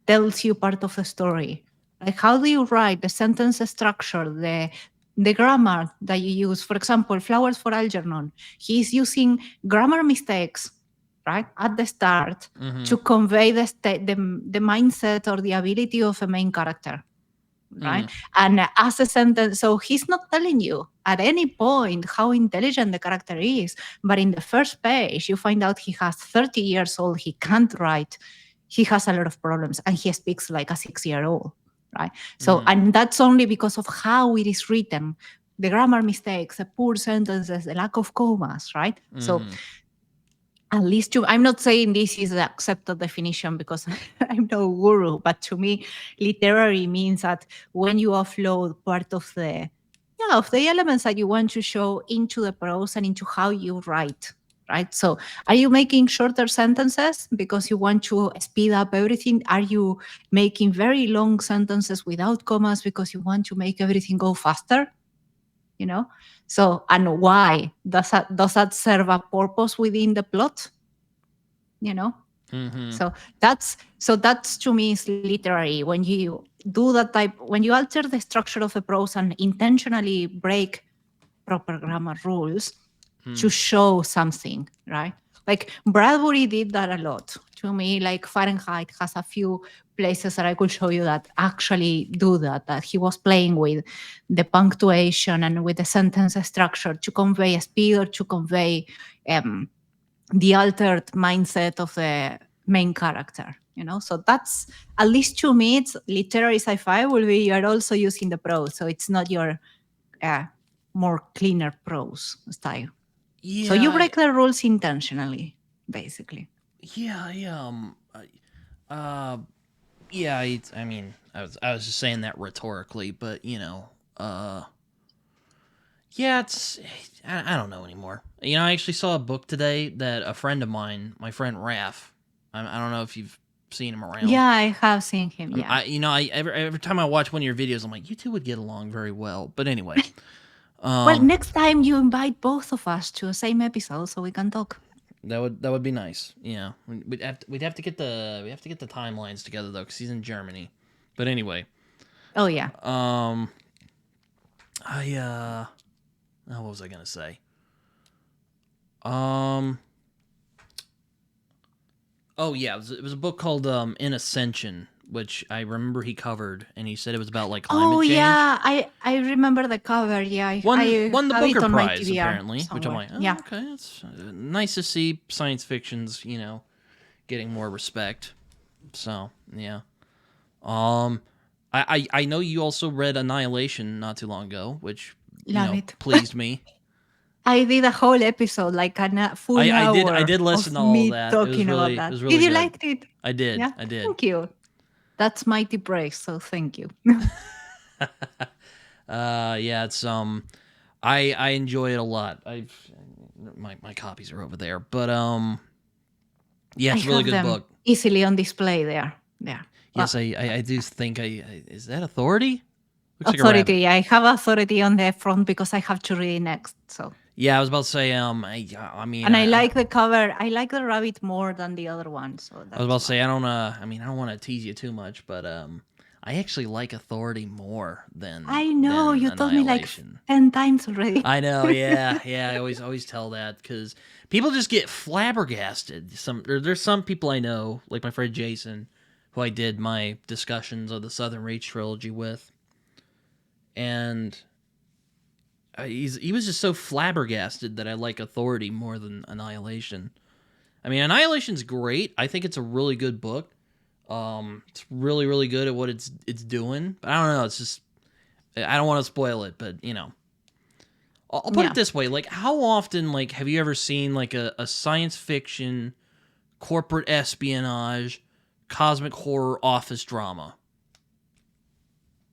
tells you part of the story. Like how do you write the sentence structure, the grammar that you use. For example, Flowers for Algernon. He's using grammar mistakes right at the start to convey the mindset or the ability of a main character, right? And as a sentence, so he's not telling you at any point how intelligent the character is, but in the first page, you find out he has 30 years old, he can't write, he has a lot of problems, and he speaks like a 6-year-old, right? So, and that's only because of how it is written, the grammar mistakes, the poor sentences, the lack of commas, right? So at least I'm not saying this is the accepted definition because I'm no guru, but to me, literary means that when you offload part of the elements that you want to show into the prose and into how you write, right? So are you making shorter sentences because you want to speed up everything? Are you making very long sentences without commas because you want to make everything go faster? You know? So, and why? Does that serve a purpose within the plot? You know? So that's to me is literary. When you do that when you alter the structure of the prose and intentionally break proper grammar rules to show something, right? Like Bradbury did that a lot. To me, like Fahrenheit has a few places that I could show you that actually do that he was playing with the punctuation and with the sentence structure to convey a speed or to convey the altered mindset of the main character, so that's, at least to me, it's literary sci-fi will be you're also using the prose, so it's not your more cleaner prose style. Yeah. So you break the rules intentionally, basically. Yeah. I mean, I was just saying that rhetorically, but yeah, I don't know anymore. I actually saw a book today that a friend of mine, my friend Raph, I don't know if you've seen him around. Yeah, I have seen him. Yeah. Every time I watch one of your videos, I'm like, you two would get along very well. But anyway, well, next time you invite both of us to the same episode so we can talk. That would be nice. Yeah, we'd have to get the timelines together though, because he's in Germany. But anyway. Oh yeah. What was I gonna say? Oh yeah, it was a book called In Ascension, which I remember he covered, and he said it was about like climate change. Oh yeah, I remember the cover. Yeah, I won the have Booker it on my Prize TBR apparently, somewhere. which I'm like, yeah, okay, it's nice to see science fiction's getting more respect. So yeah, I know you also read Annihilation not too long ago, which pleased me. I did a whole episode, like a full hour. I did listen to all of that. Talking about that. It was really did you good. like it? I did. Yeah? I did. Thank you. That's mighty praise. So thank you. Yeah, it's I enjoy it a lot. my copies are over there. But yeah, I it's a really have good them book. easily on display there. Yeah. Yes, I do think is that Authority? Looks like a Authority. rabbit. I have Authority on the front because I have to read it next. So. Yeah, I was about to say I mean, And I like the cover. I like the rabbit more than the other one. So that's I was about to say I don't want to tease you too much, but I actually like Authority more than I know you told me like 10 times already. I know, yeah. I always tell that because people just get flabbergasted. There's some people I know, like my friend Jason, who I did my discussions of the Southern Reach trilogy with, and he was just so flabbergasted that I like Authority more than Annihilation. I mean, Annihilation's great. I think it's a really good book. It's really, really good at what it's doing. But I don't know. It's just I don't want to spoil it, but I'll put it this way: like, how often, like, have you ever seen like a science fiction, corporate espionage, cosmic horror office drama?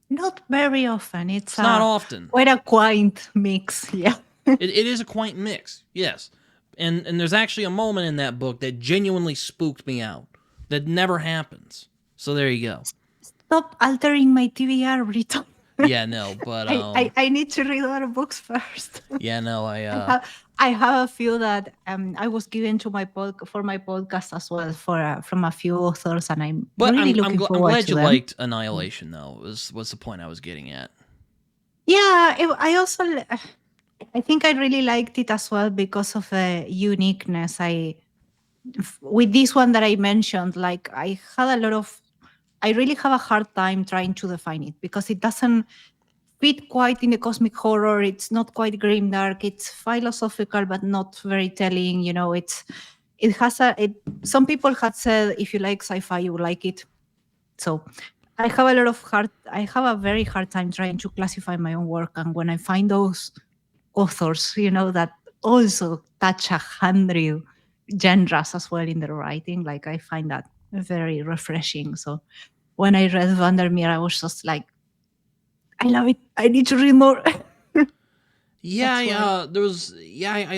Not very often. It's not often. Quite a quaint mix. Yeah. It is a quaint mix. Yes. And there's actually a moment in that book that genuinely spooked me out. That never happens. So there you go. Stop altering my TBR, Britton. Yeah, no, but I need to read other books first. Yeah, no, I have a few that I was given to my for my podcast as well from a few authors, and I'm really looking forward to them. I'm glad you liked Annihilation, though. Was the point I was getting at? Yeah, I think I really liked it as well because of the uniqueness. With this one that I mentioned, like I really have a hard time trying to define it because it doesn't fit quite in the cosmic horror. It's not quite grimdark. It's philosophical, but not very telling. You know, some people had said if you like sci-fi, you will like it. So I have a very hard time trying to classify my own work. And when I find those authors, that also touch 100 genres as well in their writing, like I find that very refreshing. So when I read Vandermeer, I was just like, I love it. I need to read more. I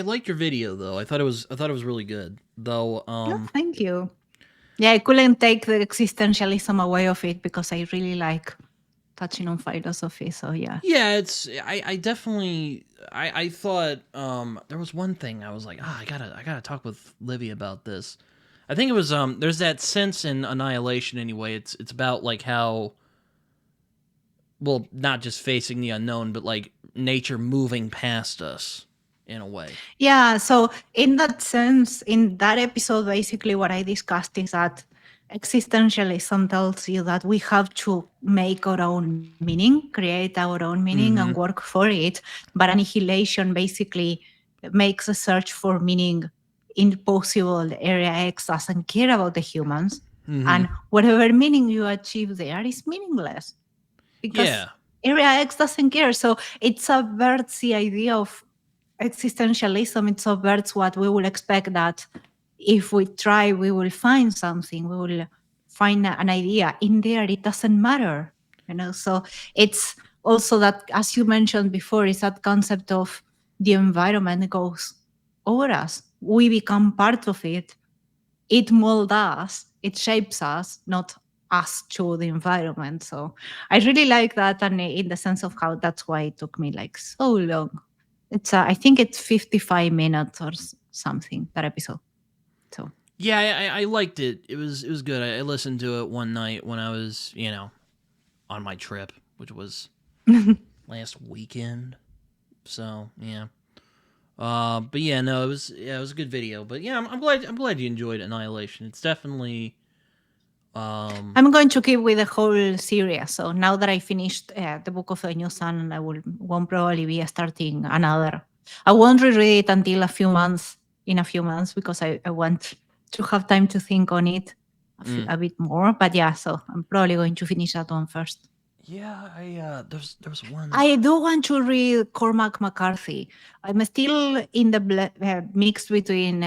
liked your video though. I thought it was really good. Though thank you. Yeah, I couldn't take the existentialism away of it because I really like touching on philosophy. So yeah. Yeah, I definitely I thought there was one thing I was like, I gotta talk with Livia about this. I think it was there's that sense in Annihilation anyway. It's about like how, well, not just facing the unknown, but like nature moving past us in a way. Yeah, so in that sense, in that episode, basically what I discussed is that existentialism tells you that we have to make our own meaning, create our own meaning and work for it. But Annihilation basically makes a search for meaning impossible. Area X doesn't care about the humans. And whatever meaning you achieve there is meaningless. Because Area X doesn't care. So it subverts the idea of existentialism. It subverts what we will expect, that if we try, we will find something, we will find an idea. In there, it doesn't matter. So it's also that, as you mentioned before, is that concept of the environment goes over us. We become part of it. It molds us. It shapes us, not us to the environment. So I really like that, and in the sense of how that's why it took me like so long. It's I think it's 55 minutes or something, that episode. So yeah, I liked it. It was good. I listened to it one night when I was on my trip, which was last weekend. So yeah. But yeah, no, it was a good video. But yeah, I'm glad you enjoyed Annihilation. It's definitely. I'm going to keep with the whole series. So now that I finished the Book of the New Sun, I won't probably be starting another. I won't reread it until in a few months, because I want to have time to think on it a bit more. But yeah, so I'm probably going to finish that one first. Yeah, there's one. I do want to read Cormac McCarthy. I'm still in the mix between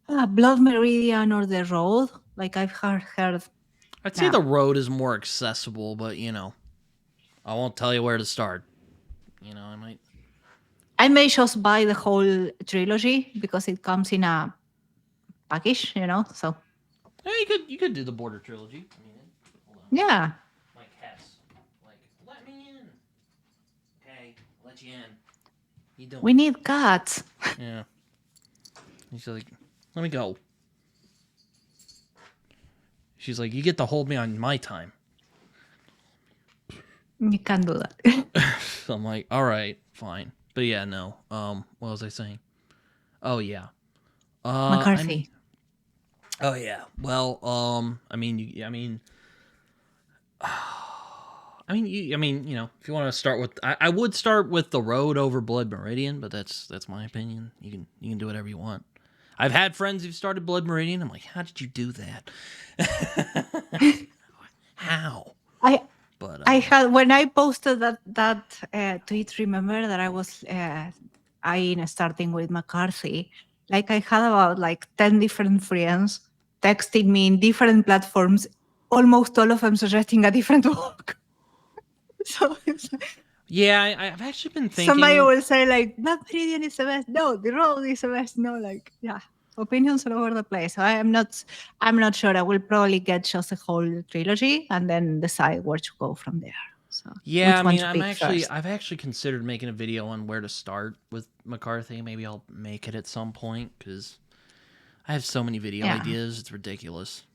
Blood Meridian or The Road. Like I've heard. I'd say The Road is more accessible, but I won't tell you where to start. I might. I may just buy the whole trilogy because it comes in a package, so. Yeah, you could do the Border trilogy. I mean, hold on. Yeah. My cat's like, let me in. Okay, I'll let you in. You doing? We need cats. Yeah. He's like, let me go. She's like, you get to hold me on my time. You can't do that. So I'm like, all right, fine. But yeah, no. What was I saying? Oh yeah. McCarthy. Oh yeah. Well, I mean, if you want to start with, I would start with The Road over Blood Meridian, but that's my opinion. You can do whatever you want. I've had friends who've started Blood Meridian. I'm like, how did you do that? How? I had when I posted that tweet. Remember that I was starting with McCarthy. Like I had about 10 different friends texting me in different platforms, almost all of them suggesting a different book. So yeah, I've actually been thinking. Somebody will say Blood Meridian is the best. No, The Road is the best. No, yeah. Opinions all over the place. So I'm not sure. I will probably get just a whole trilogy and then decide where to go from there. So yeah, I mean, I've actually considered making a video on where to start with McCarthy. Maybe I'll make it at some point because I have so many video ideas. It's ridiculous.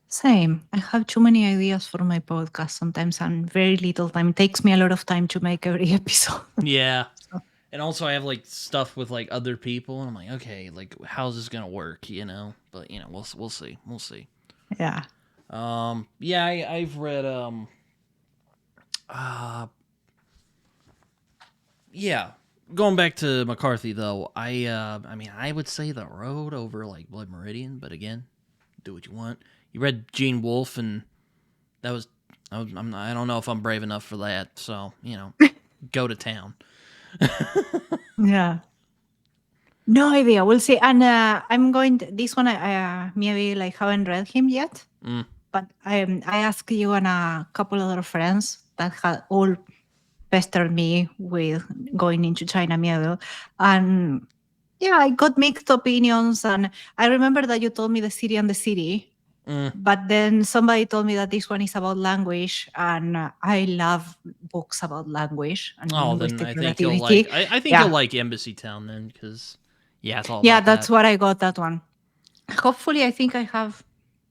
Same. I have too many ideas for my podcast sometimes and very little time. It takes me a lot of time to make every episode. Yeah. So. And also I have stuff with other people and I'm like, okay, how's this going to work, But, we'll see. We'll see. Yeah. Yeah, I've read yeah. Going back to McCarthy though, I would say The Road over Blood Meridian, but again, do what you want. You read Gene Wolfe, and that was I don't know if I'm brave enough for that. So go to town. Yeah. No idea. We'll see. And I'm going. This one, I maybe haven't read him yet. But I asked you and a couple other friends that had all pestered me with going into China Middle, and yeah, I got mixed opinions. And I remember that you told me The City and the City. But then somebody told me that this one is about language, and I love books about language and linguistic then I think creativity. I think you'll like Embassy Town then, because it's all about that's what I got that one. Hopefully, I think I have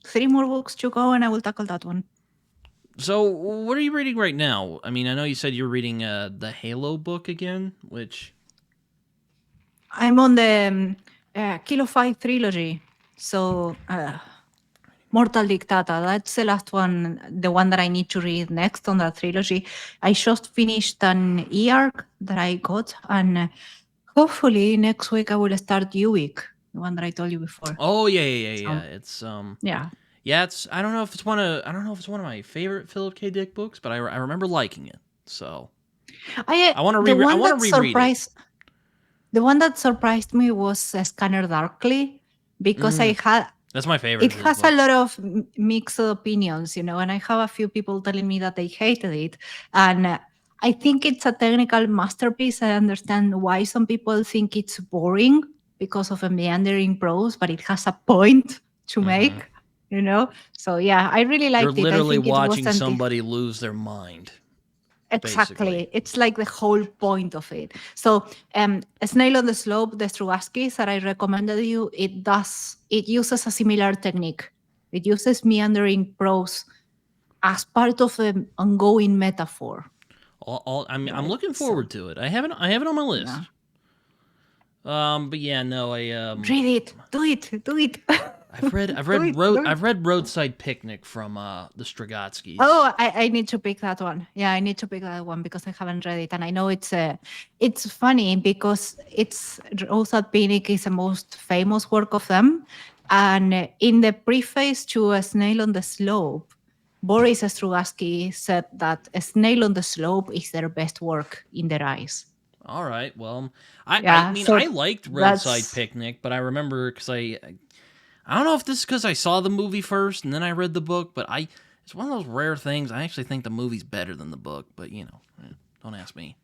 3 more books to go, and I will tackle that one. So, what are you reading right now? I mean, I know you said you're reading the Halo book again, which I'm on the Kilo 5 trilogy. So. Mortal Dictata, that's the last one, the one that I need to read next on that trilogy. I just finished an e-arc that I got, and hopefully next week I will start U-Week, the one that I told you before. Oh yeah. It's yeah. It's I don't know if it's one of my favorite Philip K. Dick books, but I remember liking it. So I want to reread it. The one that surprised me was Scanner Darkly, because I had. That's my favorite. It has a lot of mixed opinions, and I have a few people telling me that they hated it. And I think it's a technical masterpiece. I understand why some people think it's boring because of a meandering prose, but it has a point to make, So yeah, I really liked it. You're literally watching somebody lose their mind. Exactly. Basically. It's the whole point of it. So Snail on the Slope, the Strugatsky that I recommended you, it uses a similar technique. It uses meandering prose as part of an ongoing metaphor. I'm looking forward to it. I have it on my list. Yeah. But yeah, no, read it. Do it. I've read Roadside Picnic from the Strugatskys. Oh, I need to pick that one. Yeah, I need to pick that one because I haven't read it, and I know it's funny because Roadside Picnic is the most famous work of them, and in the preface to A Snail on the Slope, Boris Strugatsky said that A Snail on the Slope is their best work in their eyes. All right, well, I liked Roadside Picnic, but I remember because I don't know if this is because I saw the movie first and then I read the book, but it's one of those rare things. I actually think the movie's better than the book, but don't ask me.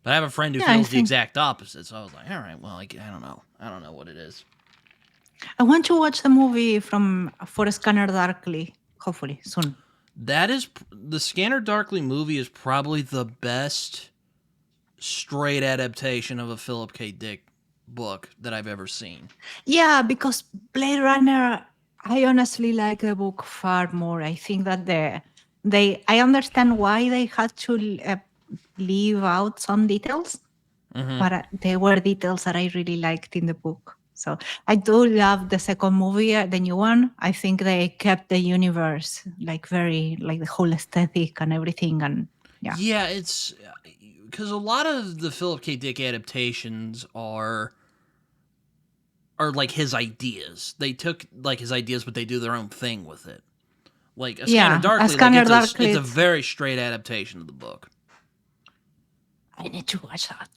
But I have a friend who feels the exact opposite, so I was like, all right, well, I don't know. I don't know what it is. I want to watch the movie for Scanner Darkly, hopefully, soon. That is, the Scanner Darkly movie is probably the best straight adaptation of a Philip K. Dick book that I've ever seen. Yeah, because Blade Runner, I honestly like the book far more. I think that I understand why they had to leave out some details, but there were details that I really liked in the book. So I do love the second movie, the new one. I think they kept the universe very the whole aesthetic and everything, and yeah, it's because a lot of the Philip K. Dick adaptations are like his ideas. They took like his ideas, but they do their own thing with it. Like A Scanner Darkly, it's a very straight adaptation of the book. I need to watch that.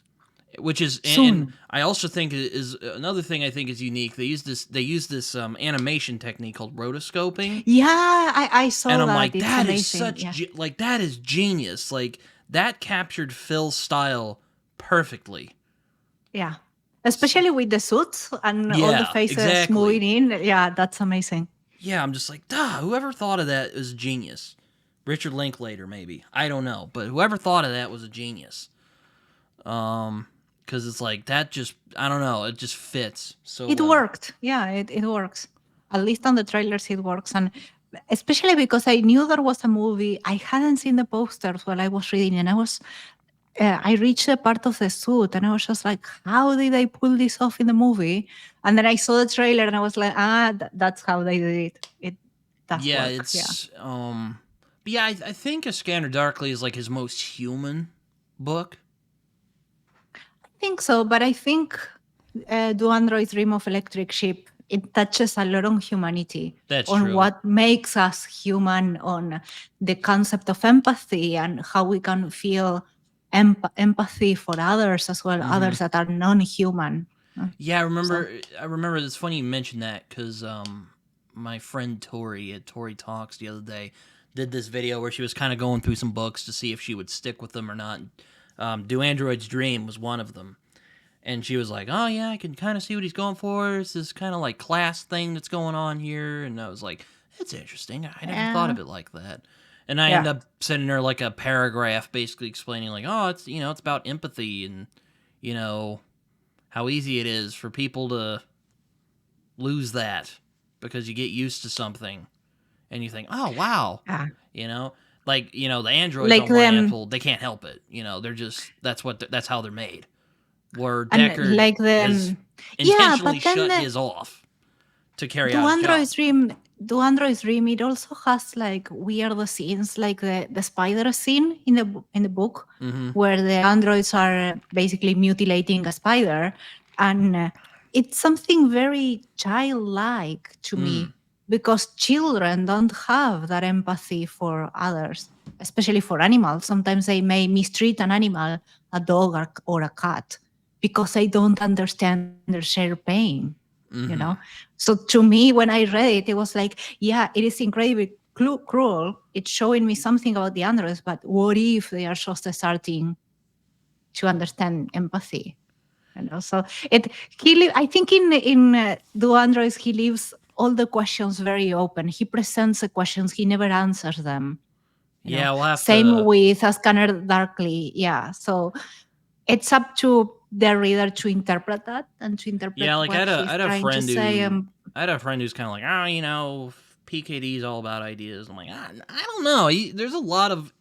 Which is soon. And I also think is another thing I think is unique. They use this animation technique called rotoscoping. Yeah, I saw that. And I'm like, it's that amazing. is such like that is genius. Like that captured Phil's style perfectly. Yeah, especially with the suits and all the faces moving in. Yeah, that's amazing. Yeah, I'm just like, duh. Whoever thought of that is genius. Richard Linklater, maybe, I don't know, but whoever thought of that was a genius. Because it's like that just, I don't know, it just fits so it worked. Yeah, it works. At least on the trailers it works. And especially because I knew there was a movie. I hadn't seen the posters while I was reading, and I reached a part of the suit and I was just like, how did they pull this off in the movie? And then I saw the trailer and I was like, that's how they did it. It does work. But yeah, I think A Scanner Darkly is like his most human book. I think so, but I think Do Androids Dream of Electric Sheep, it touches a lot on humanity. That's on true. What makes us human, on the concept of empathy and how we can feel empathy for others as well, others that are non-human. Yeah, I remember it's funny you mentioned that because my friend Tori at Tori Talks the other day did this video where she was kind of going through some books to see if she would stick with them or not. Do Androids Dream was one of them. And she was like, oh, yeah, I can kind of see what he's going for. It's this kind of like class thing that's going on here. And I was like, that's interesting. I never thought of it like that. And I ended up sending her like a paragraph basically explaining like, oh, it's, it's about empathy and, how easy it is for people to lose that because you get used to something and you think, oh, wow. Like, the androids like on one handful, they can't help it. They're just, that's how they're made. Where Deckard has intentionally shut his off to carry out his job. Do Androids Dream, it also has like weird scenes, like the spider scene in the book, where the androids are basically mutilating a spider, and it's something very childlike to me because children don't have that empathy for others, especially for animals. Sometimes they may mistreat an animal, a dog or a cat, because they don't understand their shared pain. So to me, when I read it, it was like, yeah, it is incredibly cruel. It's showing me something about the androids, but what if they are just starting to understand empathy? So I think in Do Androids, he leaves all the questions very open. He presents the questions, he never answers them. We'll have same with A Scanner Darkly. Yeah, so it's up to the reader to interpret that and to interpret what he's trying to say. I had a friend who's kind of like, PKD is all about ideas. I'm like, I don't know. There's a lot of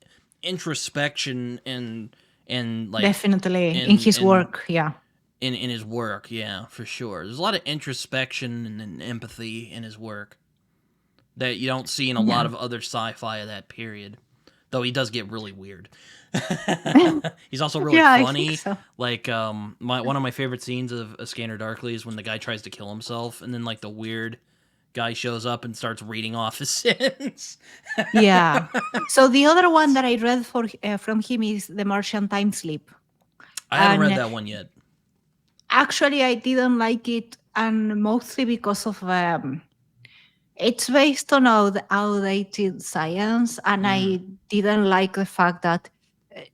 introspection and like definitely in his work, yeah. In his work, yeah, for sure. There's a lot of introspection and empathy in his work that you don't see in a lot of other sci-fi of that period. Though he does get really weird. He's also really funny. I think so. Like one of my favorite scenes of A Scanner Darkly is when the guy tries to kill himself, and then like the weird guy shows up and starts reading off his sins. Yeah. So the other one that I read from him is The Martian Time Sleep. I haven't read that one yet. Actually, I didn't like it, and mostly because of it's based on outdated science, and I didn't like the fact that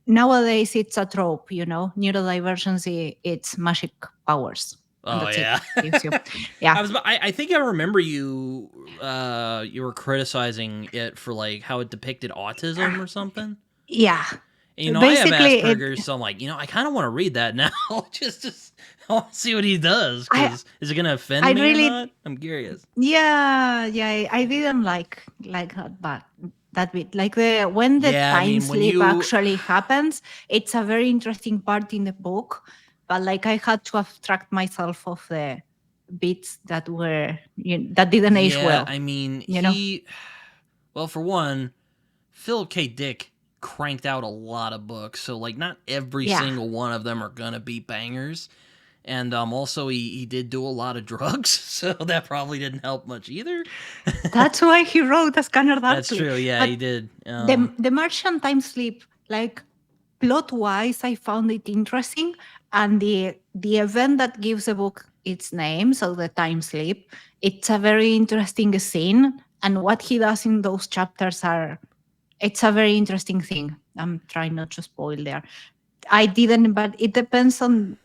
nowadays it's a trope, neurodivergency, it's magic powers. And Oh that's yeah. it. Gives you, yeah. I think I remember you were criticizing it for like how it depicted autism or something. Yeah. And, Basically, I have Asperger's, so I'm like, I kind of want to read that now. just I want to see what he does. Because is it going to offend me or not? I'm curious. Yeah, I didn't like that bit. Like when the time sleep actually happens, it's a very interesting part in the book. But like I had to abstract myself of the bits that were that didn't age well. I mean, well, for one, Philip K. Dick cranked out a lot of books, so like not every single one of them are gonna be bangers. And also he did do a lot of drugs, so that probably didn't help much either. That's why he wrote A Scanner Darkly. That's true, yeah, he did. The Martian Time Sleep, like plot-wise, I found it interesting, and the event that gives the book its name, so the time sleep, it's a very interesting scene, and what he does in those chapters it's a very interesting thing. I'm trying not to spoil there. I didn't, but it depends on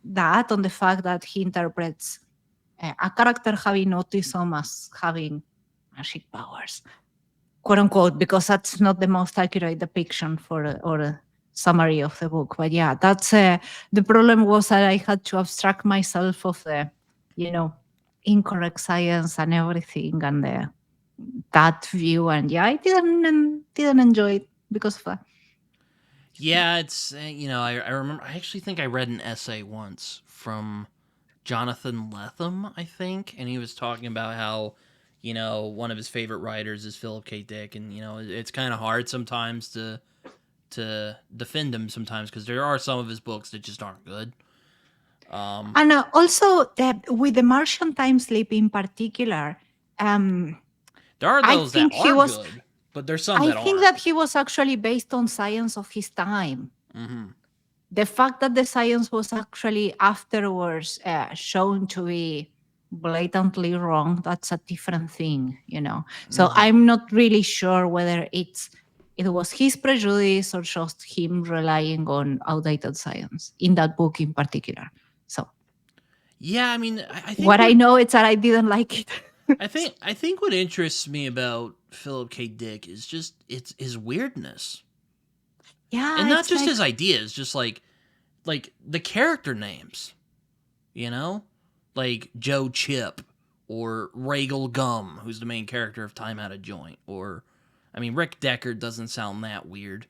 the fact that he interprets a character having autism as having magic powers, quote unquote, because that's not the most accurate depiction or a summary of the book. But yeah, that's the problem was that I had to abstract myself of the, incorrect science and everything and that view. And yeah, I didn't enjoy it because of that. Yeah, it's I remember. I actually think I read an essay once from Jonathan Lethem, I think, and he was talking about how one of his favorite writers is Philip K. Dick, and it's kind of hard sometimes to defend him sometimes because there are some of his books that just aren't good. And also with the Martian Time Sleep in particular, there are those that are good. But there's some that aren't. I think that he was actually based on science of his time. Mm-hmm. The fact that the science was actually afterwards shown to be blatantly wrong, that's a different thing, So I'm not really sure whether it was his prejudice or just him relying on outdated science in that book in particular. So yeah, I mean, I think what I know is that I didn't like it. I think what interests me about Philip K. Dick is just it's his weirdness. Yeah, and not just his ideas, just like the character names, like Joe Chip or Regal Gum, who's the main character of Time Out of Joint, or I mean Rick Deckard doesn't sound that weird.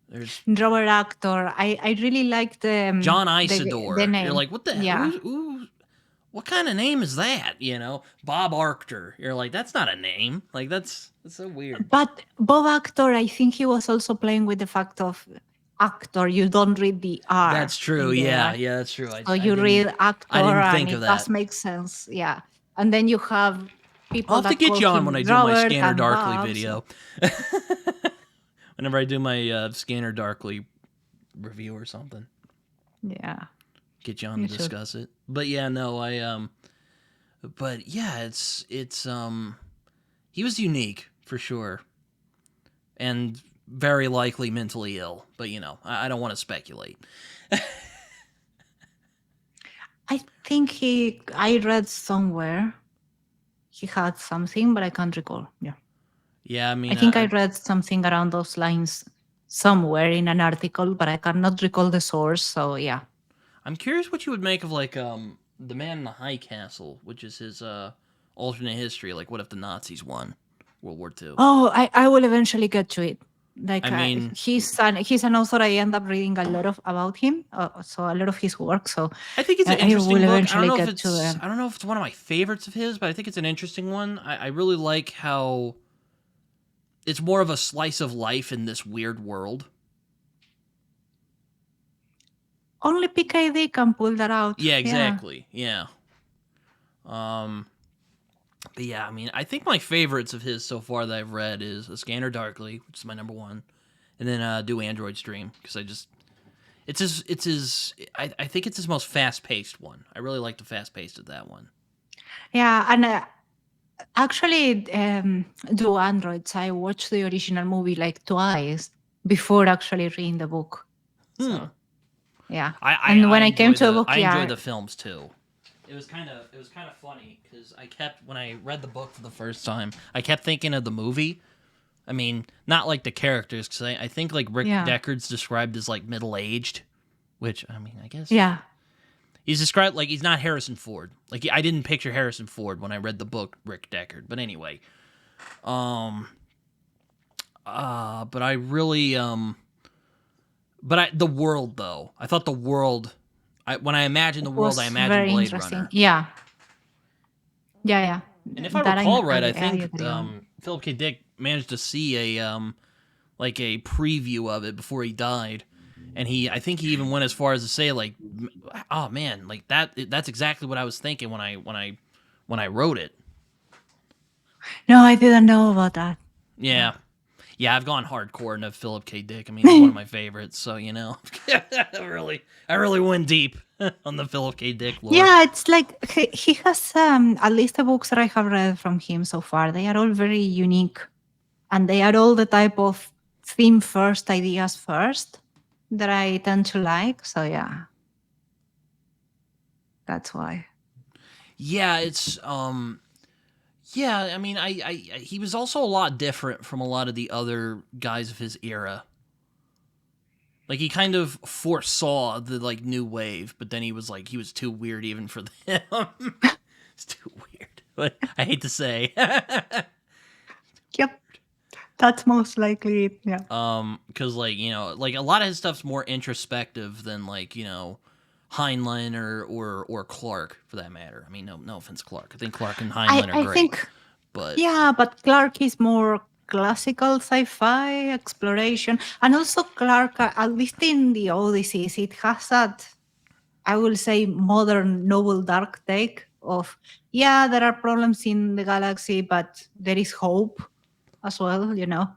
There's Robert Actor. I really like the John Isidore. The name. You're like, what the hell? Yeah. What kind of name is that? Bob Arctor. You're like, that's not a name. Like that's so weird. But Bob Actor, I think he was also playing with the fact of actor. You don't read the R. That's true. Yeah, that's true. So you read actor, and it does make sense. Yeah, and then you have people. I'll have to get you on when I do my Scanner Darkly video. Whenever I do my Scanner Darkly review or something. Yeah. Get you on to discuss it. But yeah, no, but yeah, it's he was unique for sure. And very likely mentally ill, but I don't want to speculate. I think I read somewhere he had something, but I can't recall. Yeah. Yeah, I mean, I think I read something around those lines somewhere in an article, but I cannot recall the source, so yeah. I'm curious what you would make of like The Man in the High Castle, which is his alternate history. Like, what if the Nazis won World War II? Oh, I will eventually get to it. Like, I mean, he's an author. I end up reading a lot about him, so a lot of his work. So I think it's an interesting book. I don't know if it's one of my favorites of his, but I think it's an interesting one. I really like how it's more of a slice of life in this weird world. Only PKD can pull that out. Yeah, exactly. Yeah. But yeah, I mean, I think my favorites of his so far that I've read is A Scanner Darkly, which is my number one, and then Do Android's Dream, because I think it's his most fast-paced one. I really like the fast-paced of that one. Yeah, and actually, Do Androids, I watched the original movie like twice, before actually reading the book. So yeah. I And when I came enjoy to the book, I yeah, enjoyed the films too. It was kind of funny because I kept when I read the book for the first time, I kept thinking of the movie. I mean, not like the characters, because I think like Rick yeah, Deckard's described as like middle aged, which I mean, I guess yeah. he's described like he's not Harrison Ford. Like I didn't picture Harrison Ford when I read the book Rick Deckard. But anyway, but I really the world though. I thought the world. When I imagined the It world, I was imagined very Blade interesting. Runner. Yeah, yeah. And if I That recall right, I I think agree on. Philip K. Dick managed to see a like a preview of it before he died, and I think he even went as far as to say like, "Oh man, like that's exactly what I was thinking when I wrote it." No, I didn't know about that. Yeah. Yeah, I've gone hardcore into Philip K. Dick. I mean, he's one of my favorites, so you know, I really went deep on the Philip K. Dick lore. Yeah, it's like he has at least the books that I have read from him so far. They are all very unique, and they are all the type of theme first, ideas first that I tend to like. So yeah, that's why. Yeah, it's yeah, I mean, he was also a lot different from a lot of the other guys of his era. Like he kind of foresaw the like new wave, but then he was too weird even for them. It's too weird. But I hate to say. Yep, that's most likely it. Yeah. Because like like a lot of his stuff's more introspective than like Heinlein or Clark for that matter. I mean, no offense, Clark. I think Clark and Heinlein are I great, think but yeah, but Clark is more classical sci-fi exploration, and also Clark, at least in the Odysseys, it has that, I will say, modern noble dark take of, yeah, there are problems in the galaxy, but there is hope as well, you know.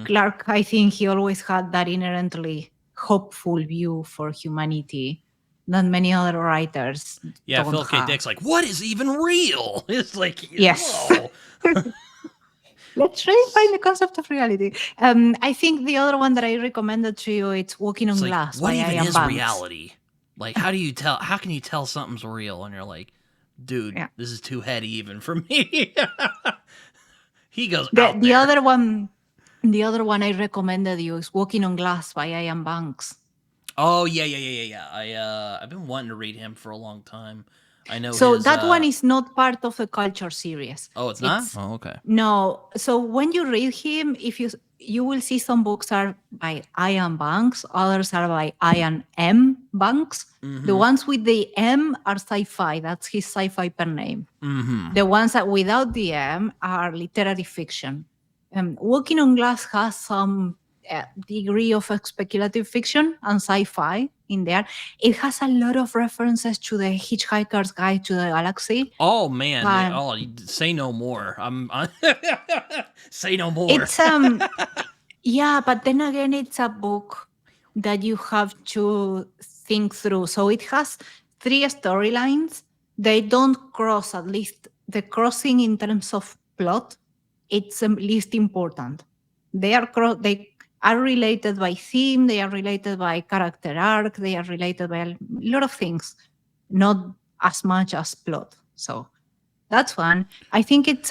Clark, I think he always had that inherently hopeful view for humanity that many other writers yeah, don't Philip K. have. Dick's like, what is even real? It's like, Yes. whoa. Let's redefine the concept of reality. I think the other one that I recommended to you, it's Walking on It's like, Glass what by even Ian is Banks. reality? Like, how can you tell something's real? And you're like, dude, Yeah. this is too heady even for me. He goes The out the there. the other one I recommended you is Walking on Glass by Ian Banks. Oh yeah. I've been wanting to read him for a long time. I know So his. that one is not part of the culture series. Oh, it's not. Oh, okay. No. So when you read him, if you will see some books are by Ian Banks, others are by Ian M. Banks. The ones with the M are sci-fi. That's his sci-fi pen name. The ones that without the M are literary fiction. Walking on Glass has some degree of speculative fiction and sci-fi in there. It has a lot of references to the Hitchhiker's Guide to the Galaxy. Oh man. And Say no more. Say no more. it's yeah, but then again, it's a book that you have to think through. So it has 3 storylines. They don't cross, at least the crossing in terms of plot, it's least important. They are related by theme, they are related by character arc, they are related by a lot of things, not as much as plot. So that's one. I think it's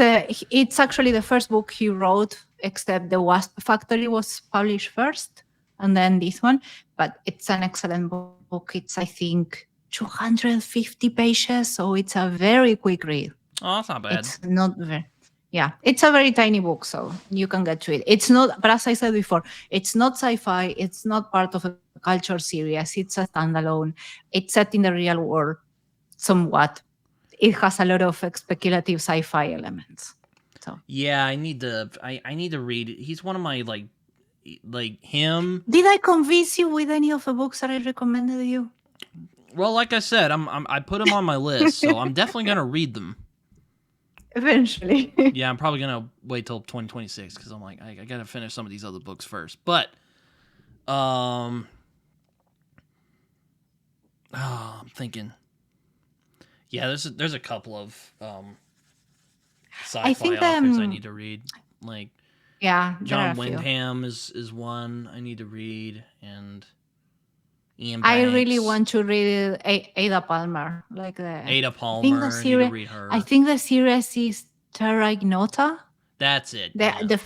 actually the first book he wrote, except The Wasp Factory was published first, and then this one. But it's an excellent book. It's, I think, 250 pages, so it's a very quick read. Oh, that's not bad. It's not very. Yeah, it's a very tiny book, so you can get to it. It's not, but as I said before, it's not sci-fi. It's not part of a culture series. It's a standalone. It's set in the real world, somewhat. It has a lot of speculative sci-fi elements. So Yeah, I need to read it. He's one of my like him. did I convince you with any of the books that I recommended you? Well, like I said, I put him on my list, so I'm definitely gonna read them. Eventually. Yeah, I'm probably gonna wait till 2026 because I'm like I gotta finish some of these other books first. But I'm thinking. Yeah, there's a couple of sci-fi authors I need to read. Like Yeah, there are John a few. Wyndham is one I need to read, and Ian I Banks. really want to read Ada Palmer. Ada Palmer, I need to read her. I think the series is Terra Ignota. That's it.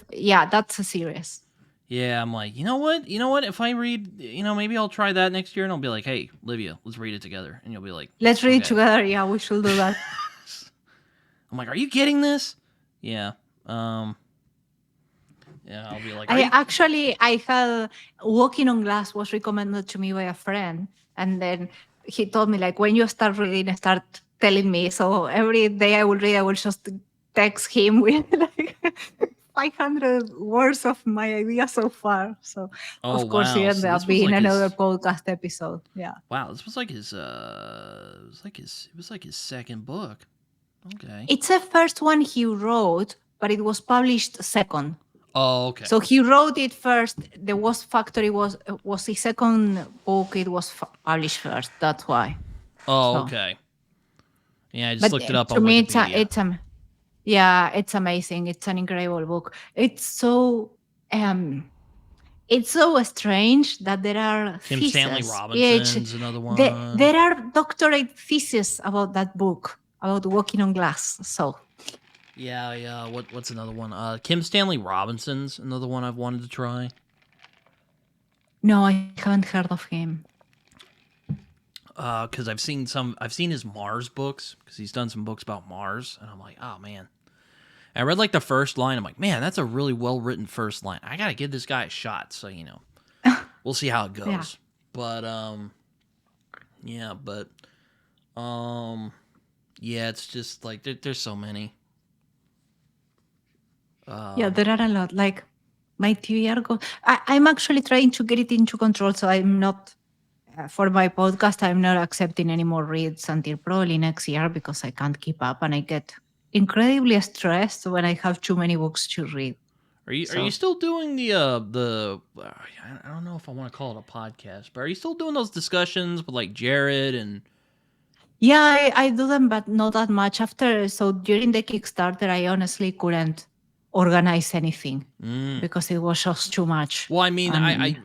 Yeah, that's a series. Yeah, I'm like, you know what? If I read, maybe I'll try that next year, and I'll be like, hey, Livia, let's read it together. And you'll be like, let's read it together. Yeah, we should do that. I'm like, are you getting this? Yeah. Yeah, I'll be like, I had Walking on Glass was recommended to me by a friend, and then he told me like, when you start reading, start telling me. So every day I will read, I will just text him with like 500 words of my idea so far. So of course he ended up being another podcast episode. Yeah. Wow, this was like his it was like his second book. Okay. It's the first one he wrote, but it was published second. Oh, okay. So he wrote it first. The Wasp Factory was his second book. It was published first. That's why. Oh, okay. Yeah, I just looked it up on Wikipedia. It's amazing. It's an incredible book. It's so strange that there are Kim Stanley Robinson's another one. There are doctorate theses about that book, about Walking on Glass. So. Yeah. What's another one? Kim Stanley Robinson's another one I've wanted to try. No, I haven't heard of him. Because I've seen his Mars books, because he's done some books about Mars, and I'm like, oh man. And I read like the first line. I'm like, man, that's a really well written first line. I gotta give this guy a shot. So we'll see how it goes. Yeah. But it's just like there's so many. Yeah, there are a lot. Like my TBR goal. I'm actually trying to get it into control, so I'm not. For my podcast, I'm not accepting any more reads until probably next year because I can't keep up, and I get incredibly stressed when I have too many books to read. Are you still doing the I don't know if I want to call it a podcast, but are you still doing those discussions with like Jared and? Yeah, I do them, but not that much. During the Kickstarter, I honestly couldn't organize anything because it was just too much. Well, I mean, I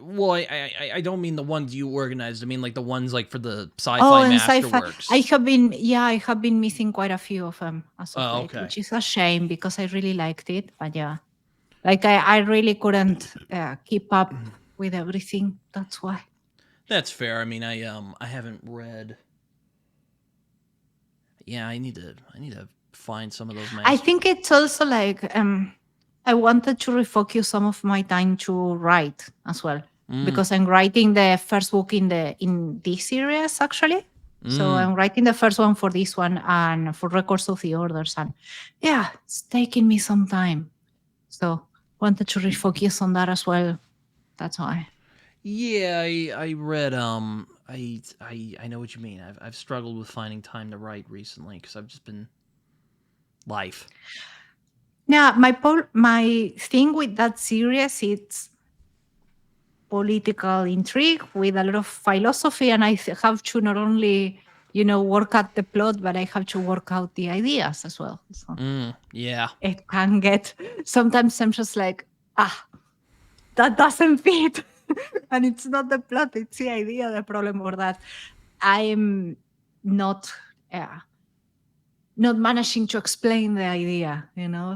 don't mean the ones you organized. I mean like the ones like for the sci-fi masterworks. I have been missing quite a few of them as of late, okay. which is a shame because I really liked it. But yeah, like I really couldn't keep up with everything. That's why. That's fair. I mean, I haven't read. Yeah, I need to find some of those. I think it's also like I wanted to refocus some of my time to write as well because I'm writing the first book in this series actually. So I'm writing the first one for this one and for Records of the Orders, and yeah, it's taking me some time. So wanted to refocus on that as well. That's why. Yeah, I read I know what you mean. I've struggled with finding time to write recently because I've just been life. Yeah, my thing with that series, it's political intrigue with a lot of philosophy, and I have to not only work out the plot, but I have to work out the ideas as well. So yeah, it can get sometimes I'm just like that doesn't fit. And it's not the plot, it's the idea, the problem, or that I'm not managing to explain the idea,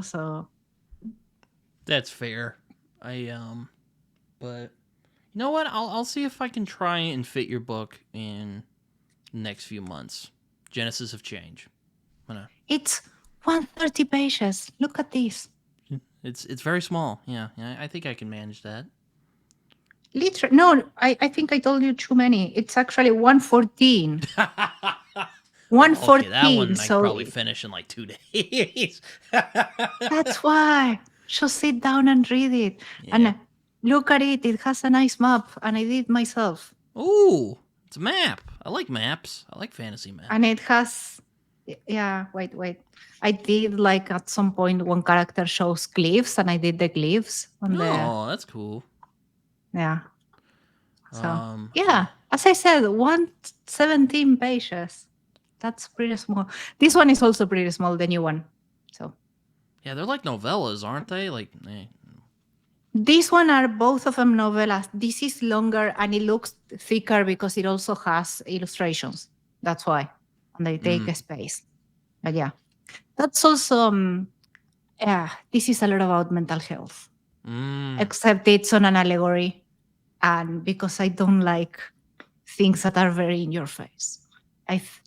so. That's fair. But you know what? I'll see if I can try and fit your book in the next few months. Genesis of Change. It's 130 pages. Look at this. It's very small. Yeah, I think I can manage that. No, I think I told you too many. It's actually 114. 114. Okay, that one I probably finish in like 2 days. That's why. Just sit down and read it. Yeah. And look at it. It has a nice map, and I did it myself. Ooh, it's a map. I like maps. I like fantasy maps. And it has... Yeah, wait. I did like at some point one character shows glyphs, and I did the glyphs. That's cool. Yeah. So, yeah, as I said, 117 pages. That's pretty small. This one is also pretty small, the new one. So. Yeah, they're like novellas, aren't they? Like, These one are both of them novellas. This is longer and it looks thicker because it also has illustrations. That's why. And they take a space. But yeah, that's also, this is a lot about mental health, except it's on an allegory. And because I don't like things that are very in your face.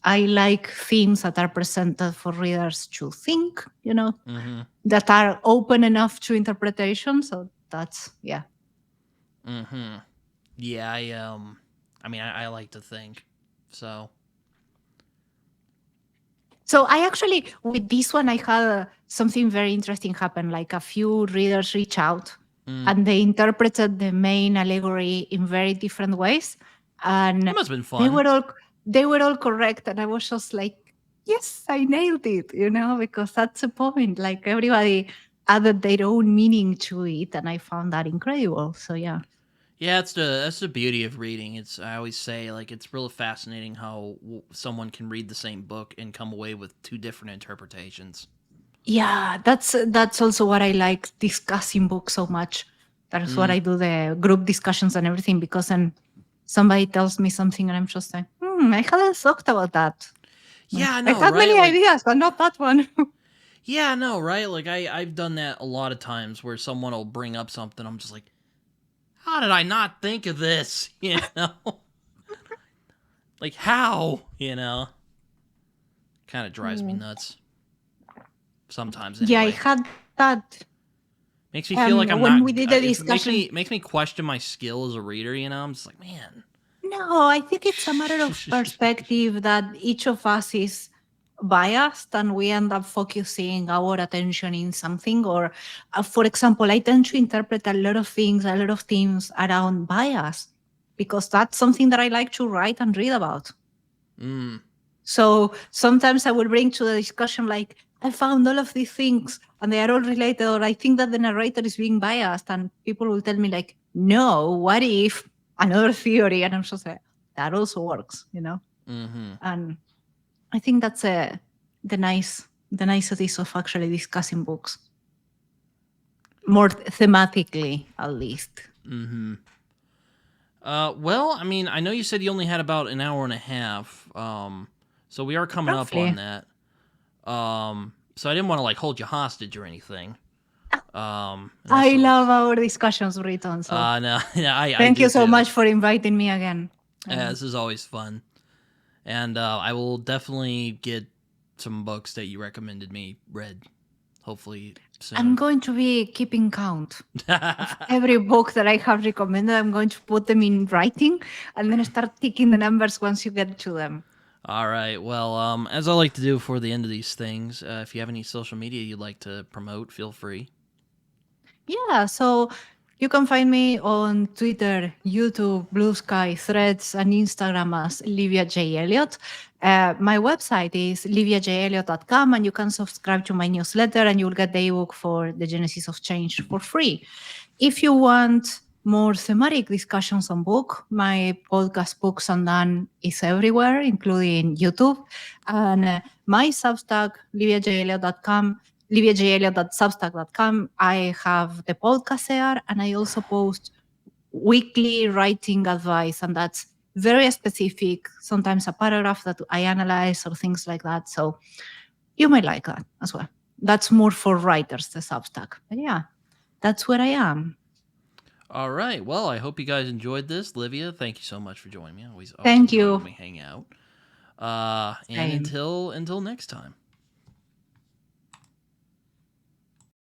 I like themes that are presented for readers to think, that are open enough to interpretation. So that's, yeah. Yeah, I like to think. So I actually, with this one, I had something very interesting happen. Like a few readers reach out and they interpreted the main allegory in very different ways. And that must have been fun. They were all correct. And I was just like, yes, I nailed it, because that's the point. Like everybody added their own meaning to it. And I found that incredible. So, yeah. Yeah, that's the beauty of reading. I always say, like, it's really fascinating how someone can read the same book and come away with two different interpretations. Yeah, that's also what I like discussing books so much. That's what I do, the group discussions and everything, because then somebody tells me something and I'm just like, I hadn't thought about that. Yeah, no, I had many ideas, but not that one. Yeah, no, right? Like, I've done that a lot of times where someone will bring up something, I'm just like, how did I not think of this? Like, how? Kind of drives me nuts. Sometimes, anyway. Yeah, I had that. Makes me feel like I'm not. When we did the discussion, makes me question my skill as a reader. I'm just like, man. No, I think it's a matter of perspective that each of us is biased and we end up focusing our attention in something. Or, for example, I tend to interpret a lot of things, a lot of themes around bias, because that's something that I like to write and read about. So sometimes I will bring to the discussion like, I found all of these things and they are all related, or I think that the narrator is being biased, and people will tell me like, no, what if another theory? And I'm just like, that also works, And I think that's the niceties of actually discussing books. More thematically, at least. Well, I know you said you only had about an hour and a half. So we are coming up on that. So I didn't want to hold you hostage or anything. I love our discussions, Britton. So no, thank you so much for inviting me again. Yeah, this is always fun, and I will definitely get some books that you recommended me read. Hopefully soon. I'm going to be keeping count of every book that I have recommended. I'm going to put them in writing and then start ticking the numbers once you get to them. All right. Well, as I like to do for the end of these things, if you have any social media you'd like to promote, feel free. Yeah, so you can find me on Twitter, YouTube, Blue Sky, Threads, and Instagram as Livia J. Elliot. My website is liviajelliot.com, and you can subscribe to my newsletter, and you'll get the ebook for The Genesis of Change for free. If you want more thematic discussions on book, my podcast Books Undone is everywhere, including YouTube. And my Substack, liviajelliot.com, liviajelliot.substack.com. I have the podcast there, and I also post weekly writing advice, and that's very specific, sometimes a paragraph that I analyze or things like that. So you might like that as well. That's more for writers, the Substack. But yeah, that's where I am. All right. Well, I hope you guys enjoyed this. Livia, thank you so much for joining me. Always thank you. When we hang out. And until next time.